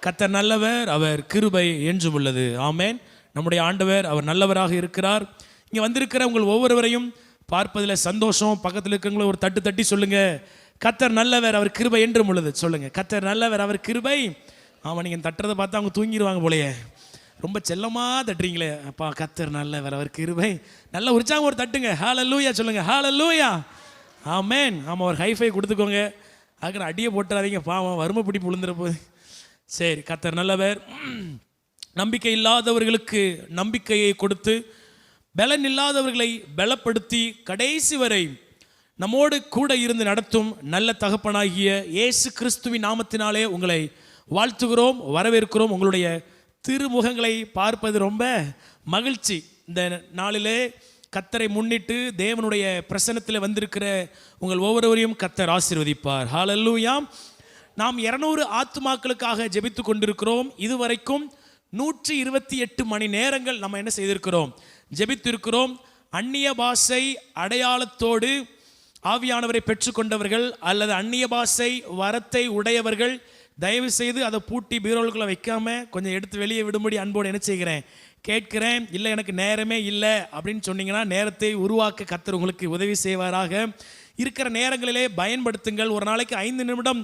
கர்த்தர் நல்லவர், அவர் கிருபை என்றும் உள்ளது. ஆமென். நம்முடைய ஆண்டவர் அவர் நல்லவராக இருக்கிறார். இங்கே வந்திருக்கிற உங்கள் ஒவ்வொருவரையும் பார்ப்பதில் சந்தோஷம். பக்கத்தில் இருக்கிறவங்கள ஒரு தட்டு தட்டி சொல்லுங்க, கர்த்தர் நல்லவர், அவர் கிருபை என்றும் உள்ளது. சொல்லுங்க, கர்த்தர் நல்லவர், அவர் கிருபை. ஆமாம், நீங்கள் தட்டுறதை பார்த்தா அவங்க தூங்கிடுவாங்க போலையே, ரொம்ப செல்லமாக தட்டுறீங்களே. அப்பா கர்த்தர் நல்லவர், அவர் கிருபை. நல்ல உற்சாகம் ஒரு தட்டுங்க. ஹல்லேலூயா சொல்லுங்க, ஹல்லேலூயா. ஆமென். ஆமாம், ஒரு ஹைஃபை கொடுத்துக்கோங்க. அதுக்கு அடியை போட்டுறாதீங்க, பாவம் வறுமை பிடிப்பு விழுந்துற போது. சரி, கர்த்தர் நல்லவர். நம்பிக்கை இல்லாதவர்களுக்கு நம்பிக்கையை கொடுத்து, பலன் இல்லாதவர்களை பலப்படுத்தி, கடைசி வரை நம்மோடு கூட இருந்து நடத்தும் நல்ல தகப்பனாகிய இயேசு கிறிஸ்துவின் நாமத்தினாலே உங்களை வாழ்த்துகிறோம், வரவேற்கிறோம். உங்களுடைய திருமுகங்களை பார்ப்பது ரொம்ப மகிழ்ச்சி. இந்த நாளிலே கர்த்தரை முன்னிட்டு தேவனுடைய பிரசன்னத்தில் வந்திருக்கிற உங்கள் ஒவ்வொருவரையும் கர்த்தர் ஆசீர்வதிப்பார். ஹல்லேலூயா. நாம் 200 ஆத்துமாக்களுக்காக ஜெபித்து கொண்டிருக்கிறோம். இதுவரைக்கும் 128 மணி நேரங்கள் நம்ம என்ன செய்திருக்கிறோம்? ஜெபித்திருக்கிறோம். அந்நிய பாஷை அடையாளத்தோடு ஆவியானவரை பெற்றுக்கொண்டவர்கள் அல்லது அந்நிய பாஷை வரத்தை உடையவர்கள் தயவு செய்து அதை பூட்டி பீரோலுக்குள்ள வைக்காம கொஞ்சம் எடுத்து வெளியே விடும்படி அன்போடு என்ன செய்கிறேன், கேட்கிறேன். இல்லை எனக்கு நேரமே இல்லை அப்படின்னு சொன்னீங்கன்னா நேரத்தை உருவாக்க கர்த்தர் உங்களுக்கு உதவி செய்வாராக. இருக்கிற நேரங்களிலே பயன்படுத்துங்கள். ஒரு நாளைக்கு 5 நிமிடம்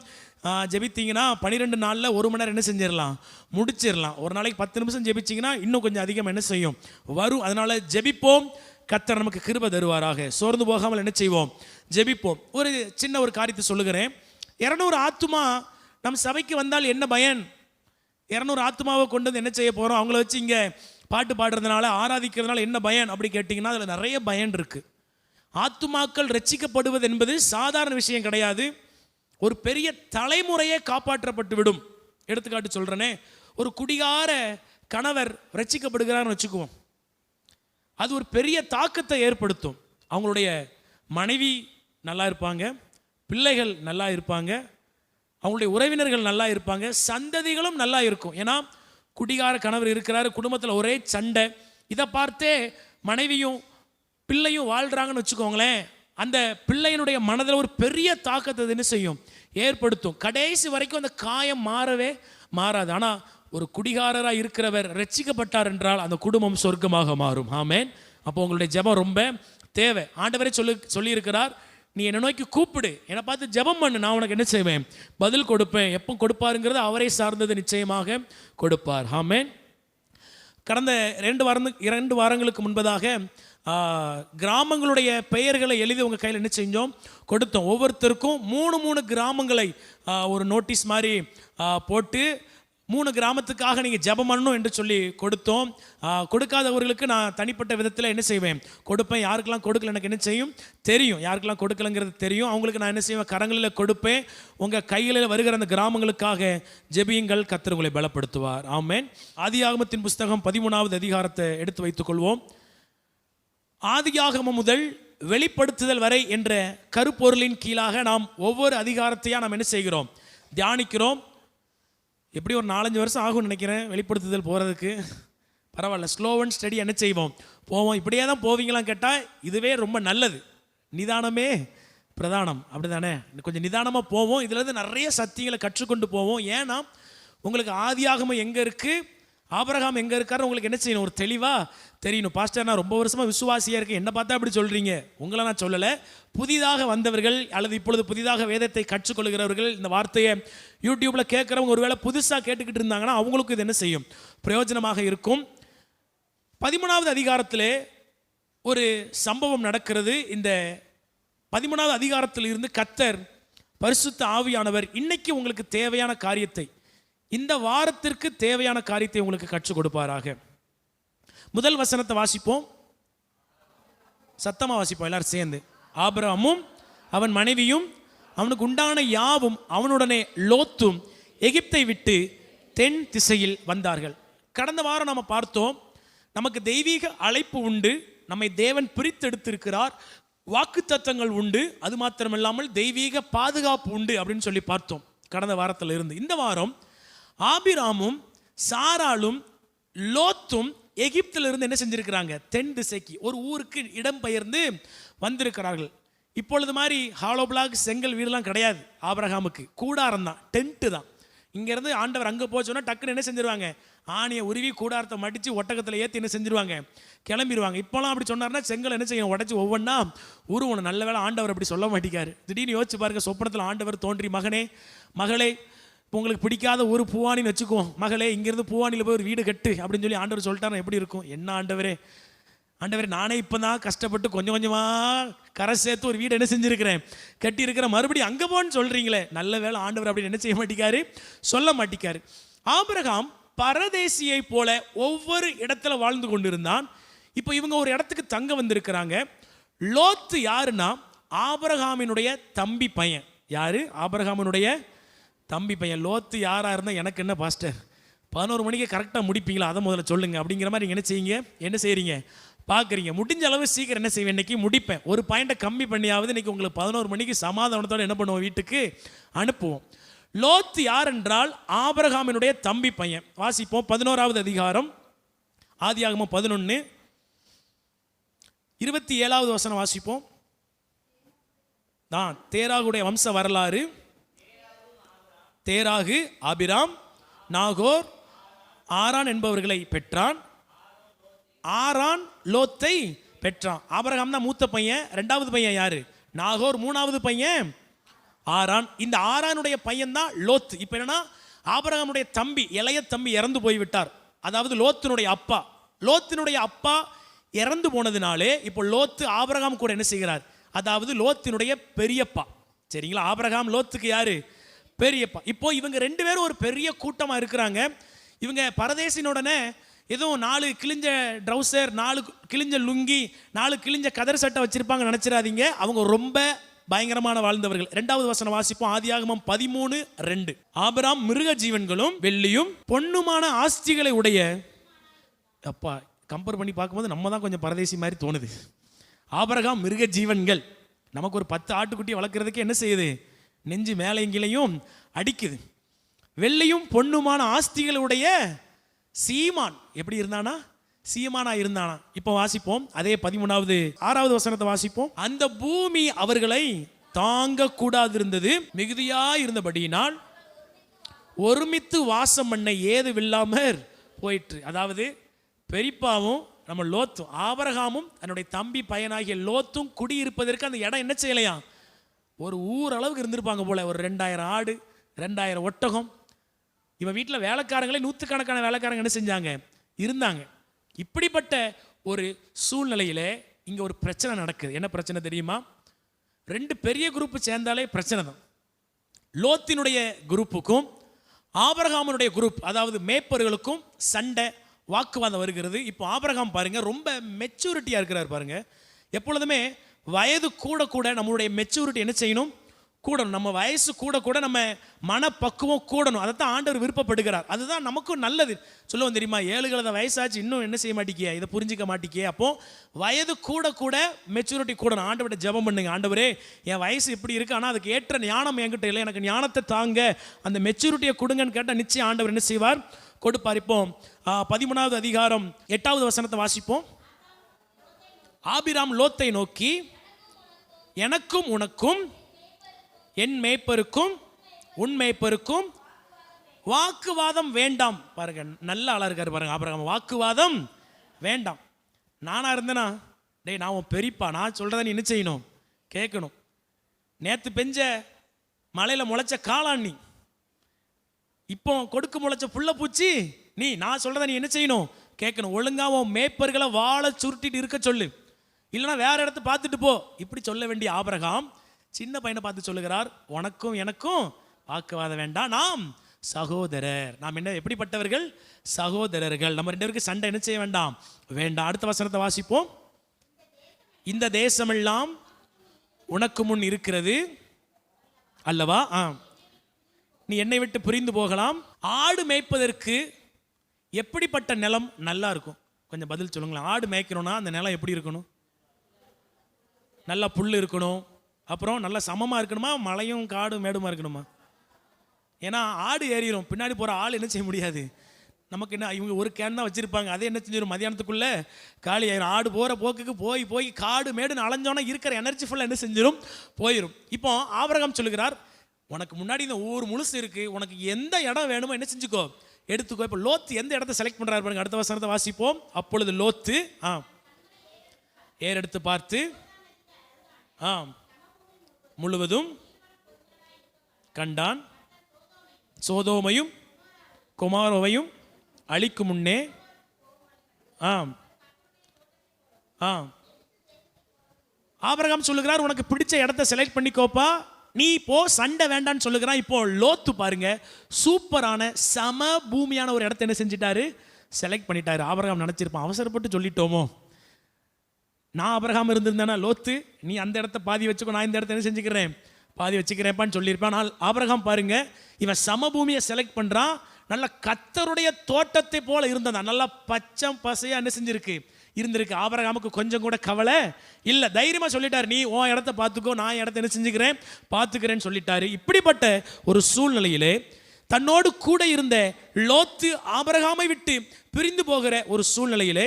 ஜெபித்தீங்கன்னா 12 நாளில் 1 மணி நேரம் என்ன செஞ்சிடலாம், முடிச்சிடலாம். ஒரு நாளைக்கு 10 நிமிஷம் ஜெபிச்சிங்கன்னா இன்னும் கொஞ்சம் அதிகம் என்ன செய்யும், வரும். அதனால் ஜெபிப்போம், கர்த்தர் நமக்கு கிருபை தருவாராக. சோர்ந்து போகாமல் என்ன செய்வோம், ஜெபிப்போம். ஒரு சின்ன ஒரு காரியத்தை சொல்லுகிறேன். 200 ஆத்துமா நம் சபைக்கு வந்தால் என்ன பயன்? 200 ஆத்துமாவை கொண்டு வந்து என்ன செய்ய போகிறோம்? அவங்கள வச்சு இங்கே பாட்டு பாடுறதுனால ஆராதிக்கிறதுனால என்ன பயன் அப்படி கேட்டிங்கன்னா அதில் நிறைய பயன் இருக்குது. ஆத்துமாக்கள் ரட்சிக்கப்படுவது என்பது சாதாரண விஷயம் கிடையாது. ஒரு பெரிய தலைமுறையே காப்பாற்றப்பட்டு விடும். எடுத்துக்காட்டு சொல்கிறேனே, ஒரு குடிகார கணவர் ரட்சிக்கப்படுகிறார்னு வச்சுக்குவோம். அது ஒரு பெரிய தாக்கத்தை ஏற்படுத்தும். அவங்களுடைய மனைவி நல்லா இருப்பாங்க, பிள்ளைகள் நல்லா இருப்பாங்க, அவங்களுடைய உறவினர்கள் நல்லா இருப்பாங்க, சந்ததிகளும் நல்லா இருக்கும். ஏன்னா குடிகார கணவர் இருக்கிறாரு, குடும்பத்தில் ஒரே சண்டை. இதை பார்த்தே மனைவியும் பிள்ளையும் வாழ்கிறாங்கன்னு வச்சுக்கோங்களேன். அந்த பிள்ளையினுடைய மனதில் ஒரு பெரிய தாக்கத்தை என்ன செய்யும், ஏற்படுத்தும். கடைசி வரைக்கும் அந்த காயம் மாறவே மாறாது. ஆனால் ஒரு குடிகாரராக இருக்கிறவர் ரட்சிக்கப்பட்டார் என்றால் அந்த குடும்பம் சொர்க்கமாக மாறும். ஆமென். அப்போ உங்களுடைய ஜெபம் ரொம்ப தேவை. ஆண்டவரே சொல்லியிருக்கிறார், நீ என்னை நோக்கி கூப்பிடு, என்னை பார்த்து ஜெபம் பண்ணு, நான் உனக்கு என்ன செய்வேன், பதில் கொடுப்பேன். எப்போ கொடுப்பாருங்கிறது அவரை சார்ந்தது, நிச்சயமாக கொடுப்பார். ஆமென். கடந்த 2 வாரங்களுக்கு முன்பதாக கிராமங்களுடைய பெயர்களை எழுதி உங்கள் கையில் என்ன செஞ்சோம், கொடுத்தோம். ஒவ்வொருத்தருக்கும் 3 கிராமங்களை ஒரு நோட்டீஸ் மாதிரி போட்டு 3 கிராமத்துக்காக நீங்கள் ஜெபம் பண்ணணும் என்று சொல்லி கொடுத்தோம். கொடுக்காதவர்களுக்கு நான் தனிப்பட்ட விதத்தில் என்ன செய்வேன், கொடுப்பேன். யாருக்கெல்லாம் கொடுக்கல எனக்கு என்ன செய்யும் தெரியும், யாருக்கெல்லாம் கொடுக்கலங்கிறது தெரியும். அவங்களுக்கு நான் என்ன செய்வேன், கரங்களில் கொடுப்பேன். உங்கள் கைகளில் வருகிற அந்த கிராமங்களுக்காக ஜெபியுங்கள், கர்த்தர் உங்களை பலப்படுத்துவார். ஆமென். ஆதியாகமத்தின் புஸ்தகம் 13வது அதிகாரத்தை எடுத்து வைத்துக்கொள்வோம். ஆதியாகமம் முதல் வெளிப்படுத்துதல் வரை என்ற கருப்பொருளின் கீழாக நாம் ஒவ்வொரு அதிகாரத்தையாக நாம் என்ன செய்கிறோம், தியானிக்கிறோம். எப்படி ஒரு 4-5 வருஷம் ஆகும்னு நினைக்கிறேன் வெளிப்படுத்துதல் போகிறதுக்கு. பரவாயில்ல, ஸ்லோ அண்ட் ஸ்டடி என்ன செய்வோம், போவோம். இப்படியே தான் போவீங்களான்னு கேட்டால் இதுவே ரொம்ப நல்லது. நிதானமே பிரதானம், அப்படி தானே? கொஞ்சம் நிதானமாக போவோம். இதுலேருந்து நிறைய சத்தியங்களை கற்றுக்கொண்டு போவோம். ஏன்னா உங்களுக்கு ஆதியாகமம் எங்கே இருக்குது, ஆபிரகாம் எங்கே இருக்காரு உங்களுக்கு என்ன செய்யணும், ஒரு தெளிவாக தெரியணும். பாஸ்டர் நான் ரொம்ப வருஷமாக விசுவாசியாக இருக்கேன், என்ன பார்த்தா அப்படி சொல்கிறீங்க. உங்களை நான் சொல்லலை, புதிதாக வந்தவர்கள் அல்லது இப்பொழுது புதிதாக வேதத்தை கற்றுக்கொள்கிறவர்கள் இந்த வார்த்தையை யூடியூப்பில் கேட்குறவங்க ஒருவேளை புதுசாக கேட்டுக்கிட்டு இருந்தாங்கன்னா அவங்களுக்கும் இது என்ன செய்யும், பிரயோஜனமாக இருக்கும். 13வது அதிகாரத்திலே ஒரு சம்பவம் நடக்கிறது. இந்த 13வது அதிகாரத்தில் இருந்து கர்த்தர் பரிசுத்த ஆவியானவர் இன்னைக்கு உங்களுக்கு தேவையான காரியத்தை, இந்த வாரத்திற்கு தேவையான காரியத்தை உங்களுக்கு கற்றுக் கொடுப்பாராக. முதல் வசனத்தை வாசிப்போம், சத்தமாக வாசிப்போம் எல்லாரும் சேர்ந்து. ஆபிரகாமும் அவன் மனைவியும் அவனுக்கு உண்டான யாவும் அவனுடனே லோத்தும் எகிப்தை விட்டு தென் திசையில் வந்தார்கள். கடந்த வாரம் நாம் பார்த்தோம், நமக்கு தெய்வீக அழைப்பு உண்டு, நம்மை தேவன் பிரித்தெடுத்திருக்கிறார், வாக்குத்தத்தங்கள் உண்டு, அது மாத்திரமில்லாமல் தெய்வீக பாதுகாப்பு உண்டு அப்படின்னு சொல்லி பார்த்தோம் கடந்த வாரத்தில் இருந்து. இந்த வாரம் ஆபிராமும் சாராளும் லோத்தும் எகிப்திலிருந்து என்ன செஞ்சிருக்கிறாங்க, தென் திசைக்கு ஒரு ஊருக்கு இடம் பெயர்ந்து வந்திருக்கிறார்கள். இப்பொழுது மாதிரி ஹாலோ பிளாக் செங்கல் வீடுலாம் கிடையாது. ஆபிரகாமுக்கு கூடாரம் தான், டென்ட்டு தான். இங்கேருந்து ஆண்டவர் அங்கே போச்சோன்னா டக்குன்னு என்ன செஞ்சிருவாங்க, ஆணியை உருவி கூடாரத்தை மடித்து ஒட்டகத்தில் ஏற்றி என்ன செஞ்சிருவாங்க, கிளம்பிடுவாங்க. இப்போலாம் அப்படி சொன்னார்னா செங்கல் என்ன செய்யணும், உடச்சி ஒவ்வொன்றா உருவணும். நல்ல வேளை ஆண்டவர் அப்படி சொல்ல மாட்டேங்காரு. திடீர்னு யோசிச்சு பாருங்க, சொப்பனத்தில் ஆண்டவர் தோன்றி, மகனே மகளே, இப்போ உங்களுக்கு பிடிக்காத ஒரு பூவானின்னு வச்சுக்குவோம், மகளே இங்கேருந்து பூவானியில் போய் ஒரு வீடு கட்டு அப்படின்னு சொல்லி ஆண்டவர் சொல்லிட்டாருன்னா எப்படி இருக்கும்? என்ன ஆண்டவரே, ஆண்டவரே நானே இப்போ தான் கஷ்டப்பட்டு கொஞ்சம் கொஞ்சமாக கரை சேர்த்து ஒரு வீடு என்ன செஞ்சுருக்கிறேன், கட்டியிருக்கிற, மறுபடியும் அங்கே போன்னு சொல்கிறீங்களே. நல்ல வேளை ஆண்டவர் அப்படின்னு என்ன செய்ய மாட்டேங்காரு, சொல்ல மாட்டேங்காரு. ஆபிரகாம் பரதேசியை போல ஒவ்வொரு இடத்துல வாழ்ந்து கொண்டிருந்தான். இப்போ இவங்க ஒரு இடத்துக்கு தங்க வந்திருக்கிறாங்க. லோத்து யாருன்னா ஆபிரகாமினுடைய தம்பி பையன். யாரு? ஆபிரகாமினுடைய தம்பி பையன். லோத்து யாராக இருந்தால் எனக்கு என்ன பாஸ்டர், 11 மணிக்கு கரெக்டாக முடிப்பீங்களா, அதை முதல்ல சொல்லுங்கள் அப்படிங்கிற மாதிரி நீங்கள் என்ன செய்யுங்க, என்ன செய்கிறீங்க பார்க்குறீங்க. முடிஞ்ச அளவு சீக்கிரம் என்ன செய்வேன், இன்றைக்கி முடிப்பேன், ஒரு பாயிண்ட்டை கம்மி பண்ணியாவது இன்றைக்கி உங்களுக்கு 11 மணிக்கு சமாதானத்தோடு என்ன பண்ணுவோம், வீட்டுக்கு அனுப்புவோம். லோத்து யார் என்றால் ஆபிரகாமினுடைய தம்பி பையன். வாசிப்போம் 11வது அதிகாரம், ஆதியாகமம் 11:27 வசனம் வாசிப்போம். தான் தேராகுடைய வம்ச வரலாறு. தேராகு ஆபிராம், நாகோர், ஆரான் என்பவர்களை பெற்றான். ஆரான் லோத்தை பெற்றான். ஆபிரகாம் தான் மூத்த பையன். 2வது பையன் யாரு? நாகோர். 3வது பையன் ஆரான். இந்த ஆரானுடைய பையன் தான் லோத். இப்போ என்னன்னா, ஆபிரகாமுடைய தம்பி, இளைய தம்பி இறந்து போய்விட்டார். அதாவது லோத்தினுடைய அப்பா. லோத்தினுடைய அப்பா இறந்து போனதுனாலே இப்போ லோத்து ஆபிரகாம் கூட என்ன செய்கிறார், அதாவது லோத்தினுடைய பெரியப்பா. சரிங்களா? ஆபிரகாம் லோத்துக்கு யாரு? பெரியப்பா. இப்போ இவங்க 2 பேரும் ஒரு பெரிய கூட்டமாக இருக்கிறாங்க. இவங்க பரதேசினுடனே ஏதோ 4 கிழிஞ்ச ட்ரௌசர், 4 கிழிஞ்ச லுங்கி, 4 கிழிஞ்ச கதர் சட்டை வச்சிருப்பாங்க நினைச்சிடாதீங்க. அவங்க ரொம்ப பயங்கரமான வாழ்ந்தவர்கள். 2வது வசனம் வாசிப்போம். ஆதியாகமம் 13:2. ஆபிராம் மிருக ஜீவன்களும் வெள்ளியும் பொன்னுமான ஆஸ்திகளை உடைய. அப்பா, கம்பேர் பண்ணி பார்க்கும்போது நம்ம தான் கொஞ்சம் பரதேசி மாதிரி தோணுது. ஆபிரகாம் மிருக ஜீவன்கள். நமக்கு ஒரு 10 ஆட்டுக்குட்டியை வளர்க்குறதுக்கு என்ன செய்யுது, நெஞ்சு மேலே எங்கிலையும் அடிக்குது. வெள்ளியும் பொன்னுமான ஆஸ்திகளுடைய சீமான் எப்படி இருந்தானா, சீமானா இருந்தானா. இப்போ வாசிப்போம் அதே 13வது 6வது வசனத்தை வாசிப்போம். அந்த பூமி அவர்களை தாங்க கூடாது இருந்தது, மிகுதியா இருந்தபடியினால் ஒருமித்து வாசம் பண்ண ஏதுவில்லாமற் போயிற்று. அதாவது பெரியப்பாவும் நம்ம லோத்தும், ஆபிரகாமும் தன்னுடைய தம்பி பையனாகிய லோத்தும் குடியிருப்பதற்கு அந்த இடம் என்ன செய்யலையா, ஒரு ஊர் அளவுக்கு இருந்திருப்பாங்க போல. ஒரு 2000 ஆடு, 2000 ஒட்டகம். இவன் வீட்டில் வேலைக்காரங்களே 100கணக்கான வேலைக்காரங்க என்ன செஞ்சாங்க, இருந்தாங்க. இப்படிப்பட்ட ஒரு சூழ்நிலையில் இங்கே ஒரு பிரச்சனை நடக்குது. என்ன பிரச்சனை தெரியுமா? 2 பெரிய குரூப்பு சேர்ந்தாலே பிரச்சனை தான். லோத்தினுடைய குரூப்புக்கும் ஆபிரகாமுடைய குரூப், அதாவது மேய்ப்பர்களுக்கும் சண்டை, வாக்குவாதம் வருகிறது. இப்போ ஆபிரகாம் பாருங்க, ரொம்ப மெச்சூரிட்டியாக இருக்கிறார் பாருங்க. எப்பொழுதுமே வயது கூட கூட நம்மளுடைய மெச்சூரிட்டி என்ன செய்யணும், கூடணும். நம்ம வயசு கூட கூட நம்ம மனப்பக்குவம் கூடணும். அதை தான் ஆண்டவர் விருப்பப்படுகிறார். அதுதான் நமக்கும் நல்லது. சொல்லுவோம் தெரியுமா, 7 கழுத வயசாச்சு இன்னும் என்ன செய்ய மாட்டேங்கிய, இதை புரிஞ்சிக்க மாட்டேங்கிய. அப்போ வயது கூட கூட மெச்சூரிட்டி கூடணும். ஆண்டவர்கிட்ட ஜெபம் பண்ணுங்க, ஆண்டவரே என் வயசு இப்படி இருக்கு, ஆனால் அதுக்கு ஏற்ற ஞானம் என்கிட்ட இல்லை, எனக்கு ஞானத்தை தாங்க, அந்த மெச்சூரிட்டியை கொடுங்கன்னு கேட்டால் நிச்சயம் ஆண்டவர் என்ன செய்வார், கொடுப்பார். இப்போ 13வது அதிகாரம் 8வது வசனத்தை வாசிப்போம். ஆபிராம் லோத்தை நோக்கி, எனக்கும் உனக்கும் என் மேய்ப்பருக்கும் உன் மேய்ப்பருக்கும் வாக்குவாதம் வேண்டாம். பாருங்க, நல்ல ஆளா இருக்காரு பாருங்க ஆபிரகாம். வாக்குவாதம் வேண்டாம். நானா இருந்தேனா, டேய் நான் உன் பெரியப்பா, நான் சொல்றத நீ என்ன செய்யணும், கேட்கணும். நேற்று பெஞ்ச மலையில் முளைச்ச காளான் நீ, இப்போ கொடுக்கு முளைச்ச புள்ள பூச்சி நீ, நான் சொல்றத நீ என்ன செய்யணும், கேட்கணும். ஒழுங்கா உன் மேய்ப்பர்களை வாழை சுருட்டிட்டு இருக்க சொல்லு, இல்லைன்னா வேற இடத்த பார்த்துட்டு போ. இப்படி சொல்ல வேண்டிய ஆபிரகாம் சின்ன பையனை பார்த்து சொல்லுகிறார், உனக்கும் எனக்கும் வாக்குவாதம் வேண்டாம், நாம் சகோதரர். நாம் என்ன எப்படிப்பட்டவர்கள், சகோதரர்கள். நம்ம 2 பேருக்கு சண்டை என்ன செய்ய வேண்டாம், வேண்டாம். அடுத்த வசனத்தை வாசிப்போம். இந்த தேசமெல்லாம் உனக்கு முன் இருக்கிறது அல்லவா, நீ என்னை விட்டு பிரிந்து போகலாம். ஆடு மேய்ப்பதற்கு எப்படிப்பட்ட நிலம் நல்லா இருக்கும், கொஞ்சம் பதில் சொல்லுங்களேன். ஆடு மேய்க்கணும்னா அந்த நிலம் எப்படி இருக்கணும், நல்லா புல் இருக்கணும், அப்புறம் நல்லா சமமாக இருக்கணுமா, மலையும் காடு மேடுமா இருக்கணுமா? ஏன்னா ஆடு ஏறிடும், பின்னாடி போகிற ஆள் என்ன செய்ய முடியாது. நமக்கு என்ன, இவங்க ஒரு கேன் தான் வச்சுருப்பாங்க, அதே என்ன செஞ்சிடும், மதியானத்துக்குள்ளே காலி ஆயிரும். ஆடு போகிற போக்குக்கு போய் போய் காடு மேடுன்னு அலைஞ்சோன்னா இருக்கிற எனர்ஜி ஃபுல்லாக என்ன செஞ்சிடும், போயிடும். இப்போ ஆபிரகாம் சொல்லுகிறார், உனக்கு முன்னாடி இந்த ஊர் முழுசு இருக்கு, உனக்கு எந்த இடம் வேணுமோ என்ன செஞ்சுக்கோ, எடுத்துக்கோ. இப்போ லோத்து எந்த இடத்த செலக்ட் பண்றாரு பாருங்க. அடுத்த வசனத்தை வாசிப்போம். அப்பொழுது லோத்து ஏறெடுத்து பார்த்து முழுவதும் கண்டான். சோதோமையும் கொமாரோவையும் அழிக்கும் முன்னே ஆபிரகாம் சொல்லுகிறார், உனக்கு பிடிச்ச இடத்த செலக்ட் பண்ணிக்கோப்பா, நீ இப்போ சண்டை வேண்டான்னு சொல்லுகிறான். இப்போ லோத்து பாருங்க, சூப்பரான சம பூமியான ஒரு இடத்த என்ன செஞ்சிட்டாரு, செலக்ட் பண்ணிட்டாரு. ஆபிரகாம் நினைச்சிருப்பான், அவசரப்பட்டு சொல்லிட்டோமோ, நான் ஆபிரகாம் இருந்திருந்தேனா லோத்து நீ அந்த இடத்த பாதி வச்சுக்கோ, நான் இந்த இடத்த என்ன செஞ்சுக்கிறேன் பாதி வச்சுக்கிறேன்ப்பான்னு சொல்லியிருப்பான். ஆனால் ஆபிரகாம் பாருங்க, இவன் சமபூமியை செலக்ட் பண்றான். நல்ல கர்த்தருடைய தோட்டத்தை போல இருந்ததா, நல்லா பச்சை பசையா என்ன செஞ்சிருக்கு இருந்திருக்கு. ஆபிரகாமுக்கு கொஞ்சம் கூட கவலை இல்லை, தைரியமா சொல்லிட்டாரு, நீ உன் இடத்த பார்த்துக்கோ, நான் இடத்த என்ன செஞ்சுக்கிறேன் பார்த்துக்கிறேன்னு சொல்லிட்டாரு. இப்படிப்பட்ட ஒரு சூழ்நிலையிலே தன்னோடு கூட இருந்த லோத்து ஆபிரகாமை விட்டு பிரிந்து போகிற ஒரு சூழ்நிலையிலே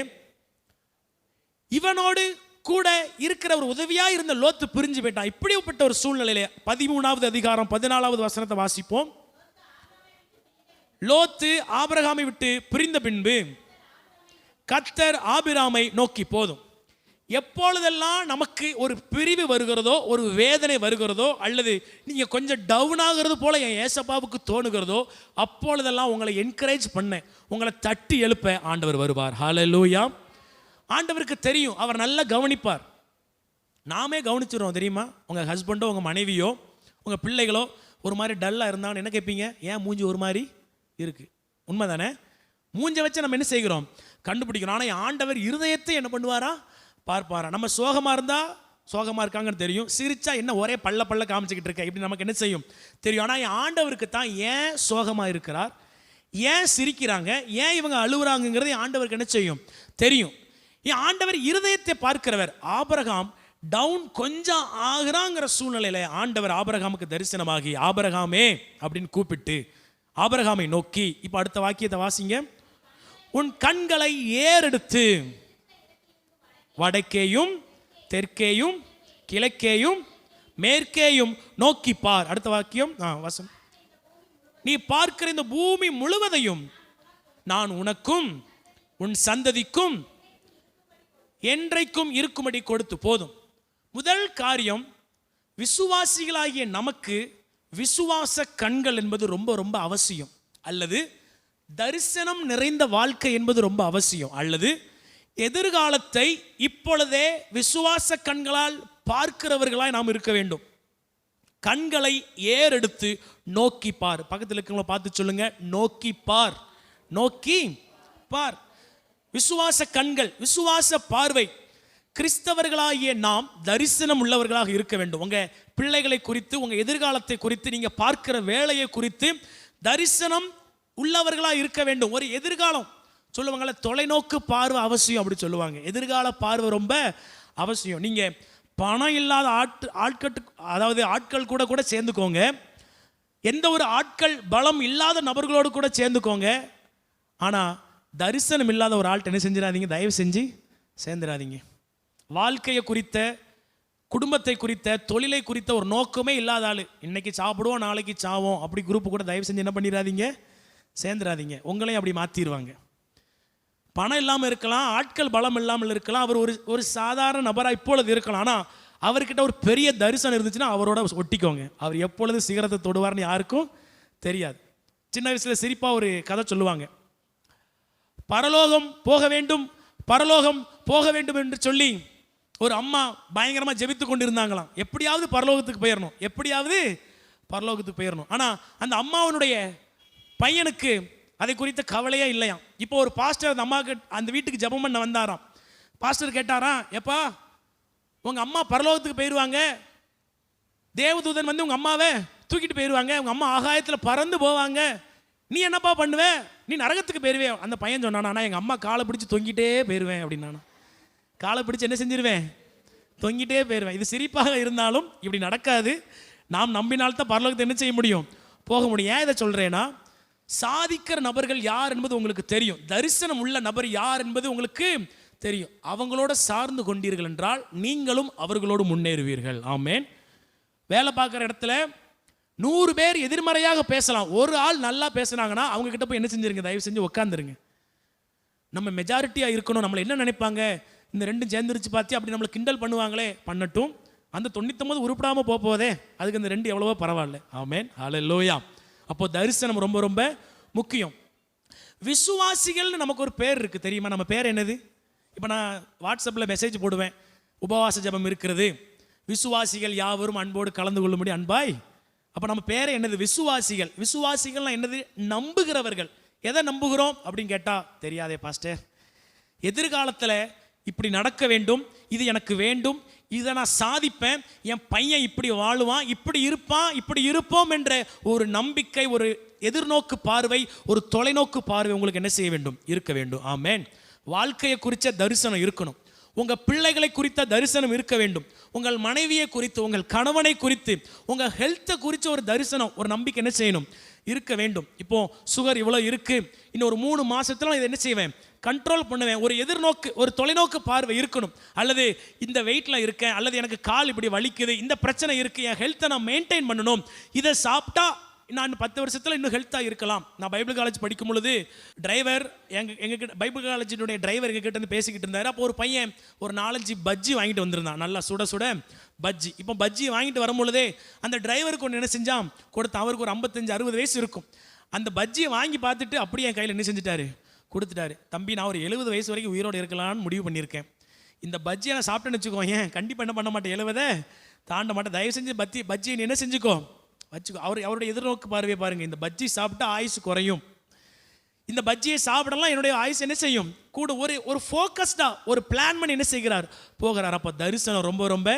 இவனோடு கூட இருக்கிற ஒரு உதவியா இருந்த லோத்து பிரிஞ்சு போயிட்டான். இப்படிப்பட்ட ஒரு சூழ்நிலையிலே 13வது அதிகாரம் 14வது வசனத்தை வாசிப்போம். லோத்து ஆபிரகாமை விட்டு பிரிந்த பின்பு கர்த்தர் ஆபிராமை நோக்கி, போதும், எப்பொழுதெல்லாம் நமக்கு ஒரு பிரிவு வருகிறதோ, ஒரு வேதனை வருகிறதோ, அல்லது நீங்க கொஞ்சம் டவுன் ஆகிறது போல என் ஏசப்பாவுக்கு தோணுகிறதோ, அப்பொழுதெல்லாம் உங்களை என்கரேஜ் பண்ண, உங்களை தட்டி எழுப்ப ஆண்டவர் வருவார். ஹல்லேலூயா. ஆண்டவருக்கு தெரியும், அவர் நல்லா கவனிப்பார். நாமே கவனிச்சிடுறோம் தெரியுமா. உங்கள் ஹஸ்பண்டோ உங்கள் மனைவியோ உங்கள் பிள்ளைகளோ ஒரு மாதிரி டல்லாக இருந்தான்னு என்ன கேட்பீங்க, ஏன் மூஞ்சி ஒரு மாதிரி இருக்குது, உண்மை தானே. மூஞ்சை வச்சு நம்ம என்ன செய்கிறோம் கண்டுபிடிக்கிறோம். ஆனால் ஆண்டவர் இருதயத்தை என்ன பண்ணுவாரா பார்ப்பாரா. நம்ம சோகமாக இருந்தால் சோகமாக இருக்காங்கன்னு தெரியும், சிரிச்சா என்ன ஒரே பல்ல காமிச்சிக்கிட்டு இருக்க இப்படி நமக்கு என்ன செய்யும் தெரியும். ஆனால் என் ஆண்டவருக்கு தான் ஏன் சோகமாக இருக்கிறார், ஏன் சிரிக்கிறாங்க, ஏன் இவங்க அழுகுறாங்கிறது ஆண்டவருக்கு என்ன செய்யும் தெரியும். என் ஆண்டவர் இருதயத்தை பார்க்கிறவர். ஆபிரகாம் டவுன் கொஞ்சம் ஆகுறாங்கிற சூழ்நிலையில ஆண்டவர் ஆபிரகாமுக்கு தரிசனமாகி, ஆபிரகாமே அப்படின்னு கூப்பிட்டு ஆபிரகாமை நோக்கி, இப்ப அடுத்த வாக்கியத்தை வாசிங்க. உன் கண்களை ஏறெடுத்து வடக்கேயும் தெற்கேயும் கிழக்கேயும் மேற்கேயும் நோக்கி பார். அடுத்த வாக்கியம் வசனம். நீ பார்க்கிற இந்த பூமி முழுவதையும் நான் உனக்கும் உன் சந்ததிக்கும் என்றைக்கும் இருக்கும்படி கொடுத்து. போதும். முதல் காரியம், விசுவாசிகளாகிய நமக்கு விசுவாச கண்கள் என்பது ரொம்ப ரொம்ப அவசியம், அல்லது தரிசனம் நிறைந்த வாழ்க்கை என்பது ரொம்ப அவசியம், அல்லது எதிர்காலத்தை இப்பொழுதே விசுவாச கண்களால் பார்க்கிறவர்களாய் நாம் இருக்க வேண்டும். கண்களை ஏறெடுத்து நோக்கி பார். பக்கத்தில் இருக்கிறவங்களை பார்த்து சொல்லுங்க, நோக்கி பார், நோக்கி பார். விசுவாச கண்கள், விசுவாச பார்வை. கிறிஸ்தவர்களாகிய நாம் தரிசனம் உள்ளவர்களாக இருக்க வேண்டும். உங்க பிள்ளைகளை குறித்து, உங்க எதிர்காலத்தை குறித்து, நீங்க பார்க்கிற வேலையை குறித்து தரிசனம் உள்ளவர்களாக இருக்க வேண்டும். ஒரு எதிர்காலம் சொல்லுவாங்கல்ல, தொலைநோக்கு பார்வை அவசியம் அப்படி சொல்லுவாங்க. எதிர்கால பார்வை ரொம்ப அவசியம். நீங்க பணம் இல்லாத ஆட்கள் கூட சேர்ந்துக்கோங்க, எந்த ஒரு ஆட்கள் பலம் இல்லாத நபர்களோடு கூட சேர்ந்துக்கோங்க. ஆனா தரிசனம் இல்லாத ஒரு ஆள்கிட்ட என்ன செஞ்சிடாதீங்க, தயவு செஞ்சு சேர்ந்துடாதீங்க. வாழ்க்கையை குறித்த, குடும்பத்தை குறித்த, தொழிலை குறித்த ஒரு நோக்கமே இல்லாத ஆள், இன்னைக்கு சாப்பிடுவோம் நாளைக்கு சாவோம் அப்படி குரூப் கூட தயவு செஞ்சு என்ன பண்ணிடாதீங்க, சேர்ந்துடாதீங்க. உங்களையும் அப்படி மாற்றிடுவாங்க. பணம் இல்லாமல் இருக்கலாம், ஆட்கள் பலம் இல்லாமல் இருக்கலாம், அவர் ஒரு சாதாரண நபராக இப்பொழுது இருக்கலாம். ஆனால் அவர்கிட்ட ஒரு பெரிய தரிசனம் இருந்துச்சுன்னா அவரோட ஒட்டிக்கோங்க. அவர் எப்பொழுது சிகரத்தை தொடுவார்னு யாருக்கும் தெரியாது. சின்ன வயசில் சிரிப்பாக ஒரு கதை சொல்லுவாங்க. பரலோகம் போக வேண்டும், பரலோகம் போக வேண்டும் என்று சொல்லி ஒரு அம்மா பயங்கரமாக ஜெபித்து கொண்டு இருந்தாங்களாம். எப்படியாவது பரலோகத்துக்கு போயிடணும், எப்படியாவது பரலோகத்துக்கு போயிடணும். ஆனால் அந்த அம்மாவனுடைய பையனுக்கு அதை குறித்த கவலையே இல்லையாம். இப்போ ஒரு பாஸ்டர் அந்த அம்மாவுக்கு அந்த வீட்டுக்கு ஜெபம் பண்ண வந்தாராம். பாஸ்டர் கேட்டாராம், எப்பா உங்கள் அம்மா பரலோகத்துக்கு போயிடுவாங்க, தேவதூதன் வந்து உங்கள் அம்மாவை தூக்கிட்டு போயிடுவாங்க, உங்கள் அம்மா ஆகாயத்தில் பறந்து போவாங்க, நீ என்னப்பா பண்ணுவேன், நீ நரகத்துக்கு போயிடுவேன். அந்த பையன் சொன்னானா, ஆனால் எங்கள் அம்மா காலை பிடிச்சி தொங்கிட்டே போயிடுவேன் அப்படின்னானா. காலை பிடிச்சி என்ன செஞ்சிருவேன், தொங்கிட்டே போயிடுவேன். இது சிரிப்பாக இருந்தாலும் இப்படி நடக்காது. நாம் நம்பினால்தான் பரலோகத்தை என்ன செய்ய முடியும், போக முடியும். ஏன் இதை சொல்கிறேன்னா, சாதிக்கிற நபர்கள் யார் என்பது உங்களுக்கு தெரியும், தரிசனம் உள்ள நபர் யார் என்பது உங்களுக்கு தெரியும். அவங்களோட சார்ந்து கொண்டீர்கள் என்றால் நீங்களும் அவர்களோடு முன்னேறுவீர்கள். ஆமேன். வேலை பார்க்குற இடத்துல 100 பேர் எதிர்மறையாக பேசலாம், ஒரு ஆள் நல்லா பேசுனாங்கன்னா அவங்க கிட்ட போய் என்ன செஞ்சிருங்க, தயவு செஞ்சு உட்காந்துருங்க. நம்ம மெஜாரிட்டியாக இருக்கணும். நம்மளை என்ன நினைப்பாங்க, இந்த ரெண்டும் சேர்ந்துருச்சு பார்த்தி அப்படி நம்மளை கிண்டல் பண்ணுவாங்களே, பண்ணட்டும். அந்த 99 உருப்படாமல் போதே, அதுக்கு இந்த 2 எவ்வளவோ பரவாயில்ல. ஆமென், ஹல்லேலூயா. அப்போ தரிசனம் ரொம்ப ரொம்ப முக்கியம். விசுவாசிகள்னு நமக்கு ஒரு பேர் இருக்குது தெரியுமா? நம்ம பேர் என்னது? இப்போ நான் வாட்ஸ்அப்பில் மெசேஜ் போடுவேன், உபவாச ஜெபம் இருக்கிறது, விசுவாசிகள் யாவரும் அன்போடு கலந்து கொள்ளும்படி அன்பாய். அப்போ நம்ம பேர் என்னது? விசுவாசிகள். விசுவாசிகள்னா என்னது? நம்புகிறவர்கள். எதை நம்புகிறோம் அப்படின்னு கேட்டால் தெரியாதே பாஸ்டர். எதிர்காலத்தில் இப்படி நடக்க வேண்டும், இது எனக்கு வேண்டும், இதை நான் சாதிப்பேன், என் பையன் இப்படி வாழுவான், இப்படி இருப்பான், இப்படி இருப்போம் என்ற ஒரு நம்பிக்கை, ஒரு எதிர்நோக்கு பார்வை, ஒரு தொலைநோக்கு பார்வை உங்களுக்கு என்ன செய்ய வேண்டும்? இருக்க வேண்டும். ஆமென். வாழ்க்கையை குறித்த தரிசனம் இருக்கணும். உங்கள் பிள்ளைகளை குறித்த தரிசனம் இருக்க வேண்டும். உங்கள் மனைவியை குறித்து, உங்கள் கணவனை குறித்து, உங்கள் ஹெல்த்தை குறித்து ஒரு தரிசனம், ஒரு நம்பிக்கை என்ன செய்யணும்? இருக்க வேண்டும். இப்போ சுகர் இவ்வளோ இருக்கு, இன்னும் ஒரு 3 மாசத்துல இதை என்ன செய்வேன்? கண்ட்ரோல் பண்ணுவேன். ஒரு எதிர்நோக்கு, ஒரு தொலைநோக்கு பார்வை இருக்கணும். அல்லது இந்த வெயிட்ல இருக்கேன், அல்லது எனக்கு கால் இப்படி வலிக்குது, இந்த பிரச்சனை இருக்கு, என் ஹெல்த்தை நான் மெயின்டைன் பண்ணணும், இதை சாப்பிட்டா நான் 10 வருஷத்தில் இன்னும் ஹெல்த்தாக இருக்கலாம். நான் பைபிள் காலேஜ் படிக்கும் பொழுது டிரைவர் எங்ககிட்ட, பைபிள் காலேஜினுடைய டிரைவர் எங்ககிட்ட இருந்து பேசிக்கிட்டு இருந்தார். அப்போ ஒரு பையன் ஒரு 4-5 பஜ்ஜி வாங்கிட்டு வந்திருந்தான், நல்லா சுட சுட பஜ்ஜி. இப்போ பஜ்ஜி வாங்கிட்டு வரும்பொழுதே அந்த டிரைவருக்கு ஒன்று என்ன செஞ்சான், கொடுத்தான். அவருக்கு ஒரு 55-60 வயசு இருக்கும். அந்த பஜ்ஜியை வாங்கி பார்த்துட்டு அப்படியே என் கையில் என்ன செஞ்சுட்டாரு, கொடுத்துட்டாரு. தம்பி, நான் ஒரு 70 வயசு வரைக்கும் உயிரோடு இருக்கலாம்னு முடிவு பண்ணியிருக்கேன். இந்த பஜ்ஜியை நான் சாப்பிட்டேன்னு வச்சுக்கோ, ஏன் கண்டிப்பாக என்ன பண்ண மாட்டேன், 70 தாண்ட மாட்டேன். தயவு செஞ்சு பஜ்ஜியை நீ என்ன செஞ்சுக்கோ, வச்சுக்கோ. அவருடைய எதிர்நோக்கு பார்வையை பாருங்க. இந்த பஜ்ஜி சாப்பிட்டா ஆயுசு குறையும், இந்த பஜ்ஜியை சாப்பிடலாம், என்னுடைய ஆயுசு என்ன செய்யும் கூட. ஒரு ஃபோக்கஸ்டா ஒரு பிளான் பண்ணி என்ன செய்கிறார், போகிறார். அப்போ தரிசனம் ரொம்ப ரொம்ப